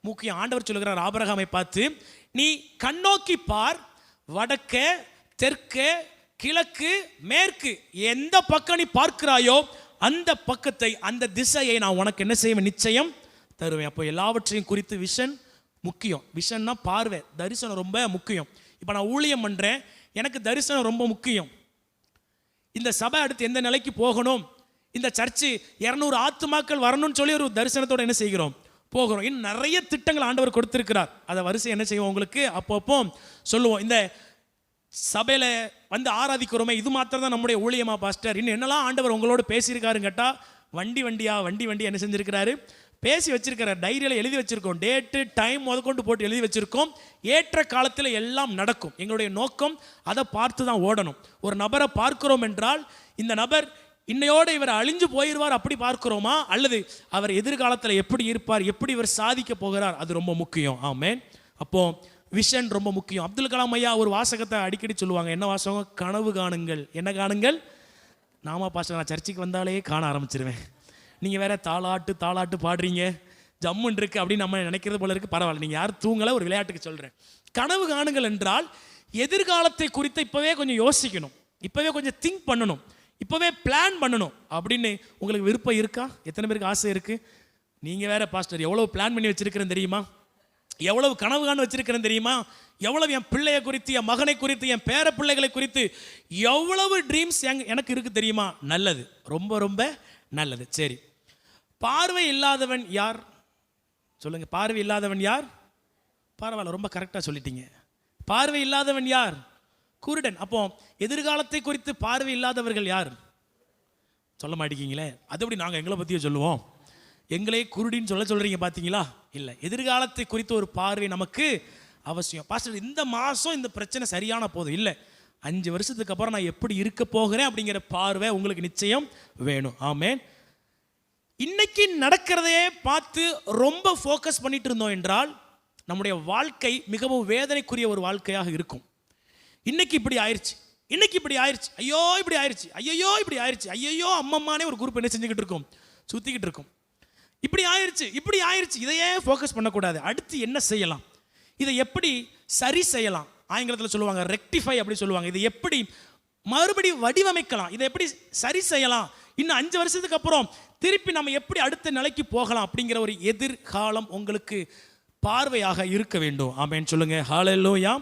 முக்கியம். ஆண்டவர் சொல்லுகிறார் ஆபிரகாமை பார்த்து, நீ கண்ணோக்கி பார், வடக்கே தெற்கே கிழக்கு மேற்கு, எந்த பக்கம் நீ பார்க்கிறாயோ அந்த பக்கத்தை, அந்த திசையை நான் உனக்கு என்ன செய்வேன், நிச்சயம் தருவேன். அப்போ எல்லாவற்றையும் குறித்து விஷன் முக்கியம். விஷன்னா பார்வை, தரிசனம் ரொம்ப முக்கியம். இப்போ நான் ஊழியம் பண்ணுறேன், எனக்கு தரிசனம் ரொம்ப முக்கியம். இந்த சபை அடுத்து எந்த நிலைக்கு போகணும், இந்த சர்ச்சு 200 ஆத்துமாக்கள் வரணும்னு சொல்லி ஒரு தரிசனத்தோடு என்ன செய்கிறோம், போகிறோம். இன்னும் நிறைய திட்டங்கள் ஆண்டவர் கொடுத்திருக்கிறார். அதை வரிசை என்ன செய்வோம் உங்களுக்கு அப்பப்போ சொல்லுவோம். இந்த சபையில் வந்து ஆராதிக்கிறோமே, இது மாத்திரம் தான் நம்முடைய ஊழியமா பாஸ்டர், இன்னும் என்னெல்லாம் ஆண்டவர் உங்களோடு பேசியிருக்காருன்னு கேட்டால், வண்டி என்ன செஞ்சிருக்கிறாரு, பேசி வச்சிருக்கிற டைரியில் எழுதி வச்சிருக்கோம். டேட்டு டைம் முதற்கொண்டு போட்டு எழுதி வச்சிருக்கோம். ஏற்ற காலத்தில் எல்லாம் நடக்கும். எங்களுடைய நோக்கம் அதை பார்த்து தான் ஓடணும். ஒரு நபரை பார்க்கிறோம் என்றால், இந்த நபர் இன்னையோடு இவர் அழிஞ்சு போயிடுவார் அப்படி பார்க்கிறோமா, அல்லது அவர் எதிர்காலத்தில் எப்படி இருப்பார், எப்படி இவர் சாதிக்க போகிறார், அது ரொம்ப முக்கியம். ஆமென். அப்போ விஷன் ரொம்ப முக்கியம். அப்துல் கலாம் ஐயா ஒரு வாசகத்தை அடிக்கடி சொல்லுவாங்க. என்ன வாசகம்? கனவு காணுங்கள். என்ன காணுங்கள்? நாமா பாஸ்டர், நான் சர்ச்சுக்கு வந்தாலே காண ஆரம்பிச்சிருவேன். நீங்கள் வேற தாளாட்டு பாடுறீங்க, ஜம்முன் இருக்கு அப்படின்னு நம்ம நினைக்கிறது போல இருக்கு. பரவாயில்ல, நீங்கள் யாரும் தூங்கலை, ஒரு விளையாட்டுக்கு சொல்கிறேன். கனவு காணுங்கள் என்றால் எதிர்காலத்தை குறித்து இப்போவே கொஞ்சம் யோசிக்கணும், இப்போவே கொஞ்சம் திங்க் பண்ணணும், இப்போவே பிளான் பண்ணணும் அப்படின்னு உங்களுக்கு விருப்பம் இருக்கா? எத்தனை பேருக்கு ஆசை இருக்குது? நீங்கள் வேற பாஸ்டர், எவ்வளவு பிளான் பண்ணி வச்சிருக்கிறேன் தெரியுமா, எவ்வளவு கனவு காண வச்சிருக்கிறேன் தெரியுமா, எவ்வளவு என் பிள்ளையை குறித்து, என் மகனை குறித்து, என் பேர பிள்ளைகளை குறித்து எவ்வளவு ட்ரீம்ஸ் எனக்கு இருக்கு தெரியுமா. நல்லது, ரொம்ப ரொம்ப நல்லது. சரி, பார்வை இல்லாதவன் யார் சொல்லுங்க? பார்வை இல்லாதவன் யார்? பரவாயில்ல, ரொம்ப கரெக்டாக சொல்லிட்டீங்க. பார்வை இல்லாதவன் யார்? குருடன். அப்போ எதிர்காலத்தை குறித்து பார்வை இல்லாதவர்கள் யார்? சொல்ல மாட்டேங்கிங்களே. அது எப்படி நாங்கள் எங்களை பற்றியே சொல்லுவோம்? எங்களே குருடின்னு சொல்கிறீங்க பார்த்தீங்களா? இல்லை, எதிர்காலத்தை குறித்து ஒரு பார்வை நமக்கு அவசியம். பாஸ்டர், இந்த மாதம் இந்த பிரச்சனை சரியான போதும் இல்லை, 5 வருஷத்துக்கு அப்புறம் நான் எப்படி இருக்க போகிறேன் அப்படிங்கிற பார்வை உங்களுக்கு நிச்சயம் வேணும். ஆமென். இன்னைக்கு நடக்கிறதையே பார்த்து ரொம்ப ஃபோக்கஸ் பண்ணிட்டு இருந்தோம் என்றால் நம்முடைய வாழ்க்கை மிகவும் வேதனைக்குரிய ஒரு வாழ்க்கையாக இருக்கும். இன்னைக்கு இப்படி ஆயிடுச்சு, இன்னைக்கு இப்படி ஆயிடுச்சு, ஐயோ இப்படி ஆயிடுச்சு, ஐயோ இப்படி ஆயிடுச்சு, ஐயோ அம்மம்மானே ஒரு குரூப் என்ன செஞ்சுக்கிட்டு இருக்கும், சுற்றிக்கிட்டு இருக்கும். இப்படி ஆயிடுச்சு, இதையே ஃபோக்கஸ் பண்ணக்கூடாது. அடுத்து என்ன செய்யலாம், இதை எப்படி சரி செய்யலாம், ஆங்கிலத்தில் சொல்லுவாங்க ரெக்டிஃபை அப்படி சொல்லுவாங்க. இதை எப்படி மறுபடியும் வடிவமைக்கலாம், இதை எப்படி சரி செய்யலாம், இன்னும் 5 வருஷத்துக்கு அப்புறம் திருப்பி நம்ம எப்படி அடுத்த நிலைக்கு போகலாம் அப்படிங்கிற ஒரு எதிர்காலம் உங்களுக்கு பார்வையாக இருக்க வேண்டும். ஆமென் சொல்லுங்க. ஹல்லேலூயா.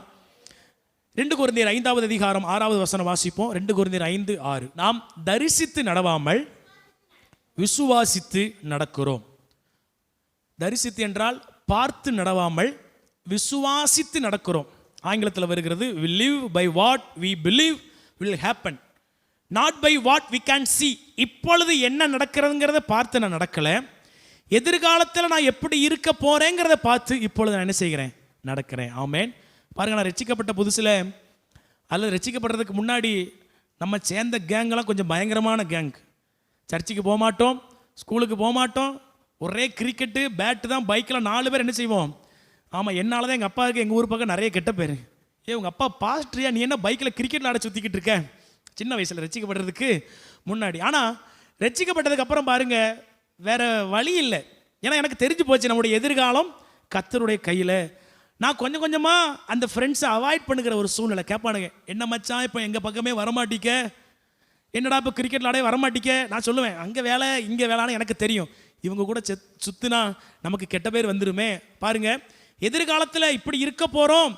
2 கொரிந்தியர் 5வது அதிகாரம் 6வது வசனம் வாசிப்போம். 2 கொரிந்தியர் 5:6. நாம் தரிசித்து நடவாமல் விசுவாசித்து நடக்கிறோம். தரிசித்து என்றால் பார்த்து நடவாமல் விசுவாசித்து நடக்கிறோம். ஆங்கிலத்தில் வருகிறது, we live by what we believe will happen, not by what we can see. இப்பொழுது என்ன நடக்கிறதுங்கிறத பார்த்து நான் நடக்கலை, எதிர்காலத்தில் நான் எப்படி இருக்க போகிறேங்கிறத பார்த்து இப்பொழுது நான் என்ன செய்கிறேன், நடக்கிறேன். ஆமேன். பாருங்கள், நான் ரட்சிக்கப்பட்ட புதுசில் அல்லது ரட்சிக்கப்படுறதுக்கு முன்னாடி நம்ம சேர்ந்த கேங்கெல்லாம் கொஞ்சம் பயங்கரமான கேங். சர்ச்சுக்கு போக மாட்டோம், ஸ்கூலுக்கு போக மாட்டோம், ஒரே கிரிக்கெட்டு பேட்டு தான். பைக்கில் 4 பேர் என்ன செய்வோம். ஆமாம், என்னால் தான் எங்கள் அப்பாவுக்கு எங்கள் ஊர் பக்கம் நிறைய கெட்ட பேர். உங்கள் அப்பா பாஸ்ட்ரியா, நீ என்ன பைக்கில் கிரிக்கெட் விளாட சுற்றிக்கிட்டு இருக்க, சின்ன வயசில் ரட்சிக்கப்படுறதுக்கு முன்னாடி. ஆனால் ரட்சிக்கப்பட்டதுக்கு அப்புறம் பாருங்கள், வேறு வழி இல்லை. ஏன்னா எனக்கு தெரிஞ்சு போச்சு நம்முடைய எதிர்காலம் கர்த்தருடைய கையில். நான் கொஞ்சம் கொஞ்சமாக அந்த ஃப்ரெண்ட்ஸை அவாய்ட் பண்ணுகிற ஒரு சூழ்நிலை. கேட்பானுங்க, என்ன மச்சான் இப்போ எங்கள் பக்கமே வரமாட்டிக்க, என்னடா இப்போ கிரிக்கெட் விளாடே வரமாட்டிக்க. நான் சொல்லுவேன், அங்கே வேலை இங்கே வேலைன்னு எனக்கு தெரியும், இவங்க கூட சுற்றுனா நமக்கு கெட்ட பேர் வந்துருமே. பாருங்கள், எதிர்காலத்தில் இப்படி இருக்க போகிறோம்.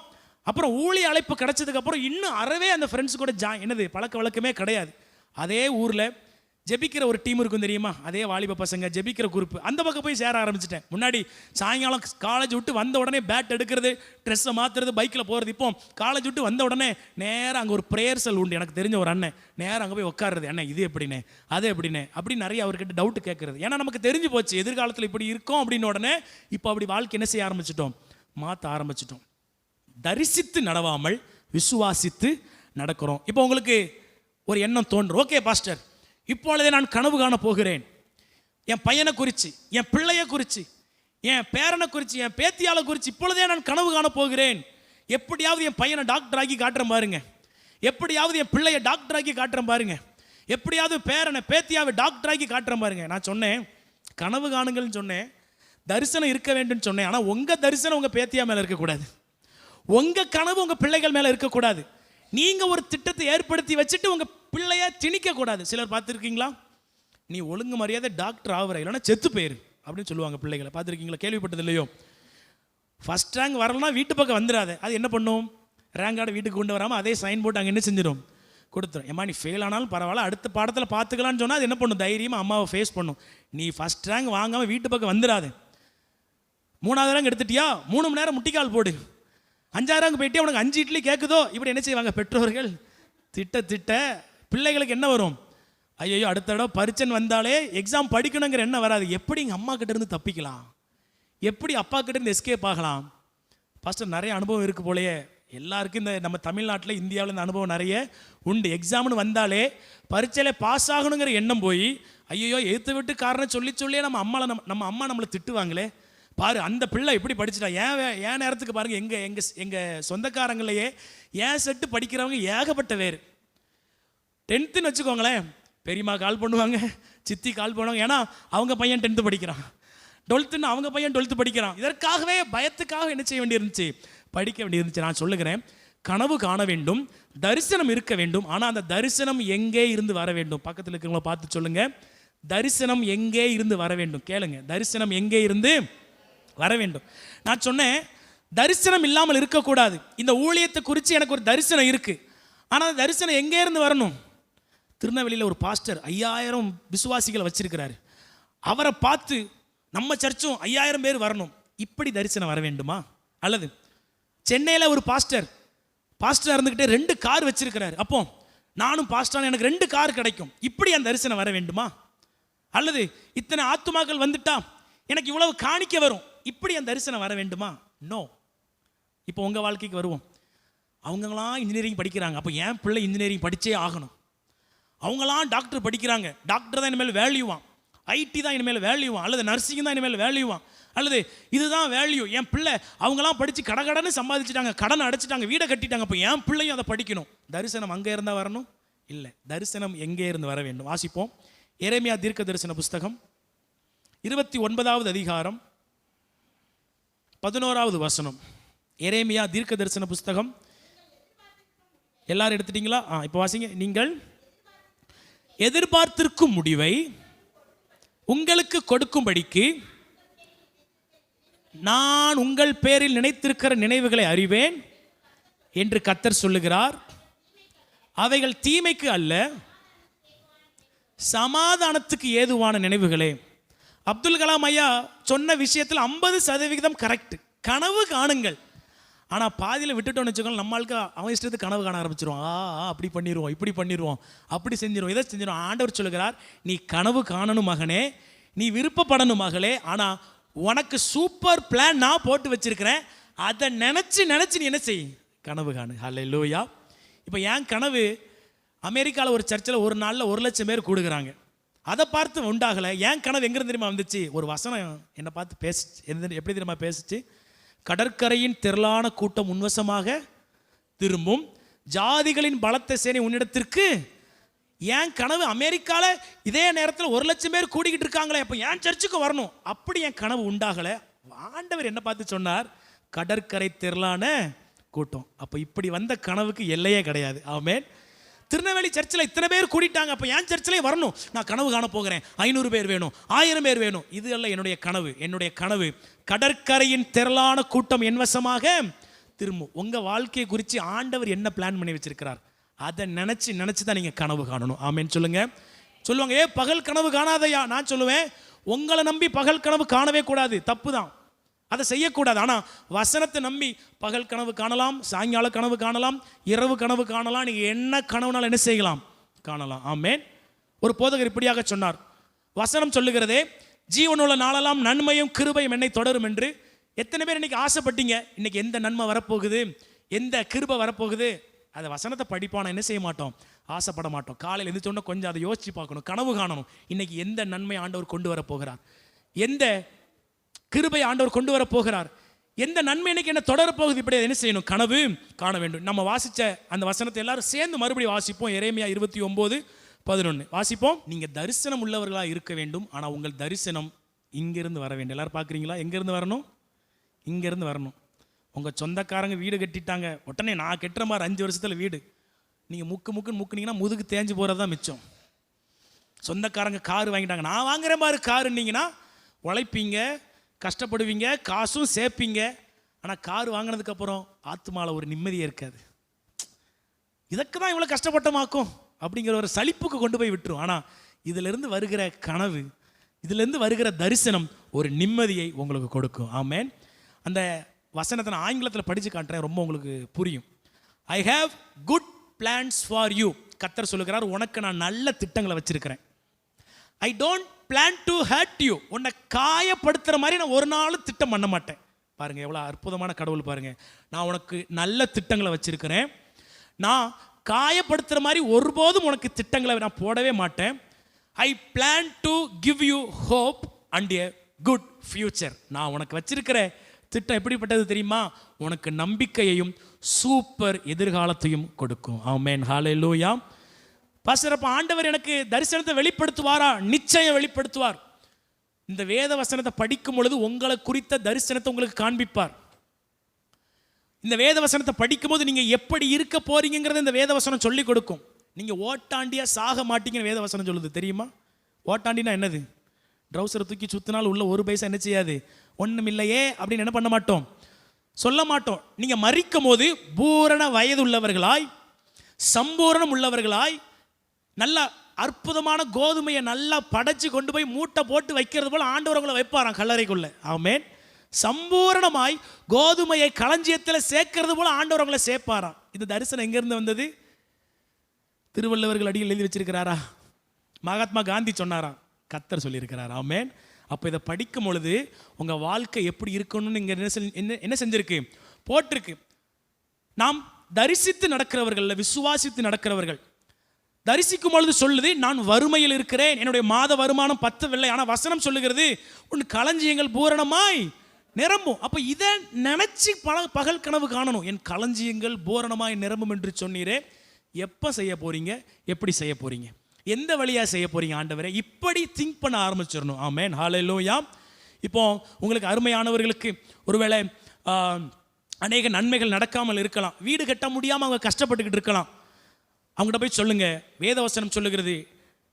அப்புறம் ஊழிய அழைப்பு கிடச்சதுக்கப்புறம் இன்னும் அறவே அந்த ஃப்ரெண்ட்ஸ் கூட என்னது பழக்க வழக்கமே கிடையாது. அதே ஊரில் ஜெபிக்கிற ஒரு டீம் இருக்கும் தெரியுமா, அதே வாலிப பசங்க ஜெபிக்கிற குரூப், அந்த பக்கம் போய் சேர ஆரம்பிச்சிட்டேன். முன்னாடி சாயங்காலம் காலேஜ் விட்டு வந்த உடனே பேட் எடுக்கிறது, ட்ரெஸ்ஸை மாற்றுறது, பைக்கில் போகிறது. இப்போ காலேஜ் விட்டு வந்த உடனே நேராக அங்கே ஒரு ப்ரேயர் செல் உண்டு, எனக்கு தெரிஞ்ச ஒரு அண்ணன், நேராக அங்கே போய் உட்காருறது. அண்ணன் இது எப்படின்னு, அது எப்படின்னு, அப்படின்னு நிறைய அவர்கிட்ட டவுட்டு கேட்குறது. ஏன்னா நமக்கு தெரிஞ்சு போச்சு எதிர்காலத்தில் இப்படி இருக்கும் அப்படின்னு. உடனே இப்போ அப்படி வாழ்க்கை என்ன செய்ய ஆரம்பிச்சிட்டோம், மாற்ற ஆரம்பிச்சிட்டோம். தரிசித்து நடவாமல் விசுவாசித்து நடக்கிறோம். இப்போ உங்களுக்கு ஒரு எண்ணம் தோன்றும், ஓகே பாஸ்டர், இப்பொழுதே நான் கனவு காண போகிறேன். என் பையனை குறித்து, என் பிள்ளையை குறித்து, என் பேரனை குறித்து, என் பேத்தியாளை குறித்து இப்பொழுதே நான் கனவு காண போகிறேன். எப்படியாவது என் பையனை டாக்டர் ஆக்கி காட்டுறேன் பாருங்க, எப்படியாவது என் பிள்ளையை டாக்டர் ஆக்கி காட்டுறேன் பாருங்க, எப்படியாவது பேரனை பேத்தியாவை டாக்டர் ஆக்கி காட்டுறேன் பாருங்க. நான் சொன்னேன், கனவு காணுங்கள்னு சொன்னேன், தரிசனம் இருக்க வேண்டும் சொன்னேன். ஆனால் உங்கள் தரிசனம் உங்கள் பேத்தியா மேலே இருக்கக்கூடாது, உங்கள் கனவு உங்கள் பிள்ளைகள் மேலே இருக்கக்கூடாது. நீங்கள் ஒரு திட்டத்தை ஏற்படுத்தி வச்சுட்டு உங்கள் பிள்ளைய திணிக்கக்கூடாது. சிலர் பார்த்துருக்கீங்களா, நீ ஒழுங்கு மரியாதை டாக்டர் ஆகுற, இல்லைன்னா செத்து போயிரு அப்படின்னு சொல்லுவாங்க பிள்ளைகளை. பார்த்துருக்கீங்களா, கேள்விப்பட்டது இல்லையோ? ஃபஸ்ட் ரேங்க் வரலன்னா வீட்டு பக்கம் வந்துடாது. அது என்ன பண்ணும், ரேங்க் கார்டு வீட்டுக்கு கொண்டு வராமல் அதே சைன் போட்டு அங்கே என்ன செஞ்சிடும், கொடுத்துரும். ஏம்மா நீ ஃபெயில் ஆனாலும் பரவாயில்ல, அடுத்த பாடத்தில் பார்த்துக்கலான்னு சொன்னால் அது என்ன பண்ணும், தைரியமாக அம்மாவை ஃபேஸ் பண்ணும். நீ ஃபஸ்ட் ரேங்க் வாங்காமல் வீட்டு பக்கம் வந்துடாது. 3வது ரேங்க் எடுத்துட்டியா, 3 மணி நேரம் முட்டிக்கால் போடு. 5வது ரேங்க் போயிட்டே உனக்கு 5 இட்லி கேட்குதோ, இப்படி என்ன செய்வாங்க பெற்றோர்கள், திட்ட பிள்ளைகளுக்கு என்ன வரும், ஐயோ அடுத்த தடவை பரீட்சை வந்தாலே எக்ஸாம் படிக்கணுங்கிற என்ன வராது. எப்படி எங்கள் அம்மா கிட்ட இருந்து தப்பிக்கலாம், எப்படி அப்பா கிட்ட இருந்து எஸ்கேப் ஆகலாம். பாஸ்டர் நிறைய அனுபவம் இருக்குது போலையே எல்லாருக்கும். இந்த நம்ம தமிழ்நாட்டில் இந்தியாவில் இந்த அனுபவம் நிறைய உண்டு. எக்ஸாம்னு வந்தாலே பரீட்சையில் பாஸ் ஆகணுங்கிற எண்ணம் போய் ஐயோ எழுத்து விட்டு காரணம் சொல்லியே நம்ம அம்மா நம்மளை திட்டுவாங்களே. பாரு அந்த பிள்ளை எப்படி படிச்சுட்டா, ஏன் நேரத்துக்கு பாருங்கள். எங்கள் சொந்தக்காரங்களையே ஏன் செட்டு படிக்கிறவங்க ஏகப்பட்ட பேர். 10th வச்சுக்கோங்களேன், பெரியம்மா கால் பண்ணுவாங்க, சித்தி கால் பண்ணுவாங்க. ஏன்னா அவங்க பையன் 10th படிக்கிறான், 12th அவங்க பையன் 12th படிக்கிறான். இதற்காகவே பயத்துக்காக என்ன செய்ய வேண்டியிருந்துச்சு, படிக்க வேண்டியிருந்துச்சு. நான் சொல்லுகிறேன், கனவு காண வேண்டும், தரிசனம் இருக்க வேண்டும். ஆனால் அந்த தரிசனம் எங்கே இருந்து வர வேண்டும்? பக்கத்தில் இருக்கிறவங்கள பார்த்து சொல்லுங்க, தரிசனம் எங்கே இருந்து வர வேண்டும்? கேளுங்க, தரிசனம் எங்கே இருந்து வர வேண்டும்? நான் சொன்னேன், தரிசனம் இல்லாமல் இருக்கக்கூடாது. இந்த ஊழியத்தை குறித்து எனக்கு ஒரு தரிசனம் இருக்குது, ஆனால் தரிசனம் எங்கே இருந்து வரணும்? திருநெல்வேலியில் ஒரு பாஸ்டர் 5000 விசுவாசிகளை வச்சிருக்கிறாரு. அவரை பார்த்து நம்ம சர்ச்சும் 5000 பேர் வரணும், இப்படி தரிசனம் வர வேண்டுமா? அல்லது சென்னையில் ஒரு பாஸ்டராக இருந்துக்கிட்டே 2 கார் வச்சிருக்கிறாரு, அப்போ நானும் பாஸ்டரான எனக்கு 2 கார் கிடைக்கும், இப்படி அந்த தரிசனம் வர வேண்டுமா? அல்லது இத்தனை ஆத்துமாக்கள் வந்துட்டா எனக்கு இவ்வளவு காணிக்க வரும், இப்படி அந்த தரிசனம் வர வேண்டுமா? நோ. இப்போ உங்கள் வாழ்க்கைக்கு வருவோம். அவங்களாம் இன்ஜினியரிங் படிக்கிறாங்க, அப்போ என் பிள்ளை இன்ஜினியரிங் படித்தே ஆகணும். அவங்களாம் டாக்டர் படிக்கிறாங்க, டாக்டர் தான் இனிமேல் வேல்யூவான், ஐடி தான் இனிமேல் வேல்யூவான், அல்லது நர்சிங் தான் இனிமேல் வேல்யூவான், அல்லது இதுதான் வேல்யூ. என் பிள்ளை அவங்களாம் படித்து கடன்னு சம்பாதிச்சுட்டாங்க, கடன் அடைச்சிட்டாங்க, வீடை கட்டிட்டாங்க, அப்போ என் பிள்ளையும் அதை படிக்கணும். தரிசனம் அங்கே இருந்தால் வரணும்? இல்லை, தரிசனம் எங்கே இருந்து வர வேண்டும்? வாசிப்போம். எரேமியா தீர்க்க தரிசன புஸ்தகம் 29வது அதிகாரம் 11வது வசனம். எரேமியா தீர்க்க தரிசன புஸ்தகம், எல்லாரும் எடுத்துட்டீங்களா? இப்போ வாசிங்க. நீங்கள் எதிர்பார்த்திருக்கும் முடிவை உங்களுக்கு கொடுக்கும்படிக்கு நான் உங்கள் பேரில் நினைத்திருக்கிற நினைவுகளை அறிவேன் என்று கர்த்தர் சொல்லுகிறார். அவைகள் தீமைக்கு அல்ல, சமாதானத்துக்கு ஏதுவான நினைவுகளே. அப்துல் கலாம் ஐயா சொன்ன விஷயத்தில் 50% கரெக்ட். கனவு காணுங்கள், ஆனால் பாதியில் விட்டுட்டோன்னு வச்சுக்கோங்க, நம்மளுக்கு அவன் இஷ்டத்துக்கு கனவு காண ஆரம்பிச்சிருவோம். அப்படி பண்ணிடுவோம், இப்படி பண்ணிடுவோம், அப்படி செஞ்சிருவோம், இதை செஞ்சிடும். ஆண்டவர் சொல்லுகிறார், நீ கனவு காணணும் மகனே, நீ விருப்பப்படணும் மகளே, ஆனால் உனக்கு சூப்பர் பிளான் நான் போட்டு வச்சிருக்கிறேன். அதை நினச்சி நீ என்ன செய், கனவு காணு. ஹல்லேலூயா. இப்போ என் கனவு, அமெரிக்காவில் ஒரு சர்ச்சில் ஒரு நாளில் 1,00,000 பேர் கூடுகிறாங்க. அதை பார்த்து உண்டாகலை. என் கனவு எங்கிருந்து தெரியுமா வந்துச்சு? ஒரு வசனம் என்னை பார்த்து பேசிச்சு. எப்படி தெரியுமா பேசிச்சு? கடற்கரையின் திரளான கூட்டம் உன்வசமாக திரும்பும், ஜாதிகளின் பலத்த சேனை உன்னிடத்திற்கு. என் கனவு அமெரிக்காவில் இதே நேரத்தில் 1,00,000 பேர் கூடிக்கிட்டு இருக்காங்களே, அப்போ என் சர்ச்சுக்கு வரணும். அப்படி என் கனவு உண்டாகலை. ஆண்டவர் என்ன பார்த்து சொன்னார்? கடற்கரை திரளான கூட்டம். அப்போ இப்படி வந்த கனவுக்கு எல்லையே கிடையாது. ஆமென். திருநெல்வேலி சர்ச்சில் இத்தனை பேர் கூடிட்டாங்க, அப்போ என் சர்ச்சிலே வரணும். நான் கனவு காண போகிறேன். 500 பேர் வேணும், 1000 பேர் வேணும். இது அல்ல என்னுடைய கனவு. என்னுடைய கனவு கடற்கரையின் திரளான கூட்டம் என் வசமாக திரும்பும். உங்கள் வாழ்க்கையை குறித்து ஆண்டவர் என்ன பிளான் பண்ணி வச்சிருக்கிறார், அதை நினச்சி தான் நீங்கள் கனவு காணணும். ஆமென் சொல்லுங்க. சொல்லுவாங்க, பகல் கனவு காணாதையா? நான் சொல்லுவேன், உங்களை நம்பி பகல் கனவு காணவே கூடாது, தப்பு தான், அதை செய்யக்கூடாது. ஆனால் வசனத்தை நம்பி பகல் கனவு காணலாம், சாயங்கால கனவு காணலாம், இரவு கனவு காணலாம். நீங்கள் என்ன கனவுனாலும் என்ன செய்யலாம், காணலாம். ஆமென். ஒரு போதகர் இப்படியாக சொன்னார், வசனம் சொல்லுகிறதே, ஜீவனுள்ள நாளெல்லாம் நன்மையும் கிருபையும் என்னை தொடரும் என்று. எத்தனை பேர் இன்னைக்கு ஆசைப்பட்டீங்க, இன்னைக்கு எந்த நன்மை வரப்போகுது, எந்த கிருபை வரப்போகுது? அதை வசனத்தை படிப்பான என்ன செய்ய மாட்டோம், ஆசைப்பட மாட்டோம். காலையில் எழுந்திரிச்சோன்னா கொஞ்சம் அதை யோசிச்சு பார்க்கணும், கனவு காணணும். இன்னைக்கு எந்த நன்மை ஆண்டவர் கொண்டு வர போகிறார், எந்த கிருபை ஆண்டவர் கொண்டு வர போகிறார், எந்த நன்மை இன்னைக்கு என்ன தொடரப்போகுது, இப்படி என்ன செய்யணும், கனவு காண வேண்டும். நம்ம வாசித்த அந்த வசனத்தை எல்லாரும் சேர்ந்து மறுபடியும் வாசிப்போம். எரேமியா 29:11 வாசிப்போம். நீங்கள் தரிசனம் உள்ளவர்களாக இருக்க வேண்டும், ஆனால் உங்கள் தரிசனம் இங்கிருந்து வர வேண்டும். எல்லாரும் பார்க்குறீங்களா? எங்கேருந்து வரணும்? இங்கேருந்து வரணும். உங்கள் சொந்தக்காரங்க வீடு கட்டிட்டாங்க, உடனே நான் கட்டுற மாதிரி 5 வருஷத்தில் வீடு, நீங்கள் முக்குன்னு முக்குனீங்கன்னா முதுகு தேஞ்சு போகிறது தான் மிச்சம். சொந்தக்காரங்க கார் வாங்கிட்டாங்க, நான் வாங்குற மாதிரி காருன்னீங்கன்னா உழைப்பீங்க, கஷ்டப்படுவீங்க, காசும் சேர்ப்பீங்க. ஆனால் கார் வாங்கினதுக்கப்புறம் ஆத்மாவில் ஒரு நிம்மதியே இருக்காது. இதற்கு தான் இவ்வளோ கஷ்டப்பட்டமாக்கும் அப்படிங்கிற ஒரு சலிப்புக்கு கொண்டு போய் விட்டுரும். ஆனால் இதிலிருந்து வருகிற கனவு, இதிலிருந்து வருகிற தரிசனம் ஒரு நிம்மதியை உங்களுக்கு கொடுக்கும். ஆமென். அந்த வசனத்தை நான் ஆங்கிலத்தில் படித்து காட்டுறேன், ரொம்ப உங்களுக்கு புரியும். I have good plans for you. கர்த்தர் சொல்லுகிறார், உனக்கு நான் நல்ல திட்டங்களை வச்சிருக்கிறேன். I don't plan to hurt you. உன்னை காயப்படுத்துகிற மாதிரி நான் ஒரு நாளும் திட்டம் பண்ண மாட்டேன். பாருங்கள் எவ்வளோ அற்புதமான கடவுள் பாருங்கள். நான் உனக்கு நல்ல திட்டங்களை வச்சிருக்கிறேன். நான் காயப்படுத்துகிற மாதிரி ஒருபோதும் உனக்கு திட்டங்களை நான் போடவே மாட்டேன். ஐ plan to give you hope and a good future. நான் உனக்கு வச்சிருக்கிற திட்டம் எப்படிப்பட்டது தெரியுமா? உனக்கு நம்பிக்கையையும் சூப்பர் எதிர்காலத்தையும் கொடுக்கும். ஆமென். ஹல்லேலூயா. பாஸ்டர், அப்ப ஆண்டவர் எனக்கு தரிசனத்தை வெளிப்படுத்துவாரா? நிச்சயம் வெளிப்படுத்துவார். இந்த வேத வசனத்தை படிக்கும் பொழுது உங்களை குறித்த தரிசனத்தை உங்களுக்கு காண்பிப்பார். இந்த வேத வசனத்தை படிக்கும் போது நீங்க எப்படி இருக்க போறீங்கிறத இந்த வேத வசனம் சொல்லி கொடுக்கும். நீங்க ஓட்டாண்டியா சாக மாட்டீங்கன்னு வேத வசனம் சொல்லுது தெரியுமா? ஓட்டாண்டினா என்னது? ட்ரௌசரை தூக்கி சுத்தினால் உள்ள ஒரு பைசா என்ன செய்யாது, ஒன்றும் இல்லையே அப்படின்னு என்ன பண்ண மாட்டோம், சொல்ல மாட்டோம். நீங்க மரிக்கும் போது பூரண வயது உள்ளவர்களாய், சம்பூரணம் உள்ளவர்களாய், நல்ல அற்புதமான கோதுமையை நல்லா படைச்சு கொண்டு போய் மூட்டை போட்டு வைக்கிறது போல ஆண்டவர் உங்களை வைப்பாராம் கல்லறைக்குள்ள. ஆமென். சம்பூரணமாய் கோதுமையை களஞ்சியத்தில் சேர்க்கிறது போல ஆண்டவர் உங்களை சேர்ப்பாராம். இந்த தரிசனம் எங்கிருந்து வந்தது? திருவள்ளுவர்கள் அடியில் எழுதி வச்சிருக்கிறாரா? மகாத்மா காந்தி சொன்னாரா? கர்த்தர் சொல்லியிருக்கிறார். ஆமென். அப்போ இதை படிக்கும் பொழுது உங்கள் வாழ்க்கை எப்படி இருக்கணும்னு இங்கே என்ன செஞ்சிருக்கு, போட்டிருக்கு. நாம் தரிசித்து நடக்கிறவர்கள், விசுவாசித்து நடக்கிறவர்கள். தரிசிக்கும் பொழுது சொல்லுது, நான் வறுமையில் இருக்கிறேன், என்னுடைய மாத வருமானம் 10 வெள்ளை. ஆனால் வசனம் சொல்லுகிறது, உன் களஞ்சியங்கள் பூரணமாய் நிரம்பும். அப்போ இதை நினைச்சு பகல் கனவு காணணும். என் களஞ்சியங்கள் பூரணமாய் நிரம்பும் என்று சொன்னீரே, எப்போ செய்ய போறீங்க, எப்படி செய்ய போறீங்க, எந்த வழியாக செய்ய போறீங்க ஆண்டவரே, இப்படி திங்க் பண்ண ஆரம்பிச்சிடணும். ஆமென். ஹல்லேலூயா. இப்போ உங்களுக்கு அருமையானவர்களுக்கு ஒருவேளை அநேக நன்மைகள் நடக்காமல் இருக்கலாம், வீடு கட்ட முடியாமல் அவங்க கஷ்டப்பட்டுக்கிட்டு இருக்கலாம். அவங்ககிட்ட போய் சொல்லுங்க, வேதவசனம் சொல்லுகிறது,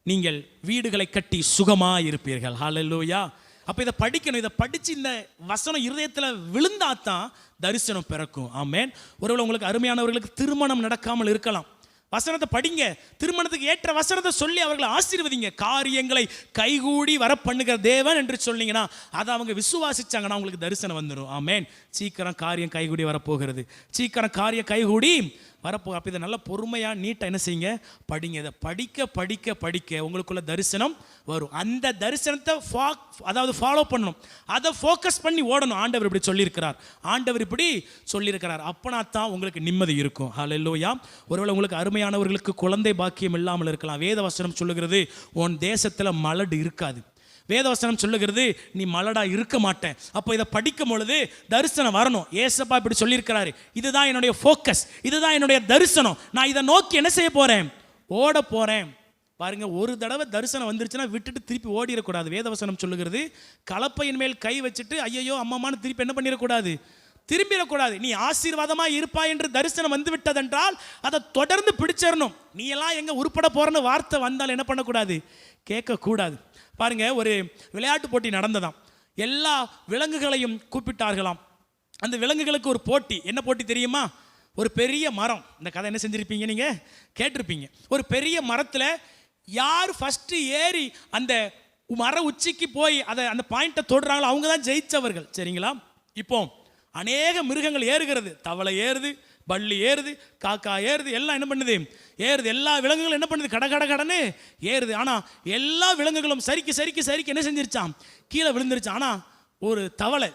நீங்கள் வீடுகளை கட்டி சுகமாக இருப்பீர்கள். ஹல்லேலூயா. அப்போ இதை படிக்கணும். இதை படித்து இந்த வசனம் இருதயத்தில் விழுந்தாதான் தரிசனம் பிறக்கும். ஆமென். ஒருவேளை உங்களுக்கு அருமையானவர்களுக்கு திருமணம் நடக்காமல் இருக்கலாம், வசனத்தை படிங்க, திருமணத்துக்கு ஏற்ற வசனத்தை சொல்லி அவர்களை ஆசீர்வதிங்க. காரியங்களை கைகூடி வர பண்ணுகிற தேவன் என்று சொன்னீங்கன்னா அதை அவங்க விசுவாசிச்சாங்கன்னா அவங்களுக்கு தரிசனம் வந்துடும். ஆமென். சீக்கிரம் காரியம் கைகூடி வரப்போகிறது, சீக்கிரம் காரியம் கைகூடி வரப்போ. அப்போ இதை நல்லா பொறுமையாக நீட்டாக என்ன செய்யுங்க, படிங்க. இதை படிக்க படிக்க படிக்க உங்களுக்குள்ள தரிசனம் வரும். அந்த தரிசனத்தை அதாவது ஃபாலோ பண்ணணும், அதை ஃபோக்கஸ் பண்ணி ஓடணும். ஆண்டவர் இப்படி சொல்லியிருக்கிறார், ஆண்டவர் இப்படி சொல்லியிருக்கிறார், அப்பனா தான் உங்களுக்கு நிம்மதி இருக்கும். ஹல்லேலூயா. ஒருவேளை உங்களுக்கு அருமையானவர்களுக்கு குழந்தை பாக்கியம் இல்லாமல் இருக்கலாம். வேதவசனம் சொல்லுகிறது உன் தேசத்தில் மலடு இருக்காது. வேதவசனம் சொல்லுகிறது நீ மலடா இருக்க மாட்டேன். அப்போ இதை படிக்கும் பொழுது தரிசனம் வரணும். ஏசப்பா இப்படி சொல்லியிருக்கிறாரு, இதுதான் என்னுடைய ஃபோக்கஸ், இதுதான் என்னுடைய தரிசனம், நான் இதை நோக்கி என்ன செய்ய போறேன், ஓட போறேன். பாருங்க, ஒரு தடவை தரிசனம் வந்துருச்சுன்னா விட்டுட்டு திருப்பி ஓடிடக்கூடாது. வேதவசனம் சொல்லுகிறது கலப்பையின் மேல் கை வச்சுட்டு ஐயோ அம்மாமான்னு திருப்பி என்ன பண்ணிடக்கூடாது, திரும்பிடக்கூடாது. நீ ஆசீர்வாதமாக இருப்பாய் என்று தரிசனம் வந்து விட்டதென்றால் அதை தொடர்ந்து பிடிச்சிடணும். நீ எல்லாம் எங்க உருப்பட போறன்னு வார்த்தை வந்தால் என்ன பண்ணக்கூடாது, கேட்கக்கூடாது. பாருங்க, ஒரு விளையாட்டு போட்டி நடந்ததாம். எல்லா விலங்குகளையும் கூப்பிட்டார்களாம். அந்த விலங்குகளுக்கு ஒரு போட்டி. என்ன போட்டி தெரியுமா? ஒரு பெரிய மரம். இந்த கதை என்ன செஞ்சிருப்பீங்க, நீங்க கேட்டிருப்பீங்க. ஒரு பெரிய மரத்தில் யார் ஃபர்ஸ்ட் ஏறி அந்த மர உச்சிக்கு போய் அதை அந்த பாயிண்ட்டை தொடுறாங்களோ அவங்க தான் ஜெயிச்சவர்கள். சரிங்களா? இப்போ அநேக மிருகங்கள் ஏறுகிறது. தவளை ஏறுது, பள்ளி ஏறுது, காக்கா ஏறுது, எல்லாம் என்ன பண்ணுது, ஏறுது. எல்லா விலங்குகளும் என்ன பண்ணுது, கடன்னு ஏறுது. ஆனால் எல்லா விலங்குகளும் சரிக்கு என்ன செஞ்சிருச்சான், கீழே விழுந்துருச்சான். ஆனால் ஒரு தவளை,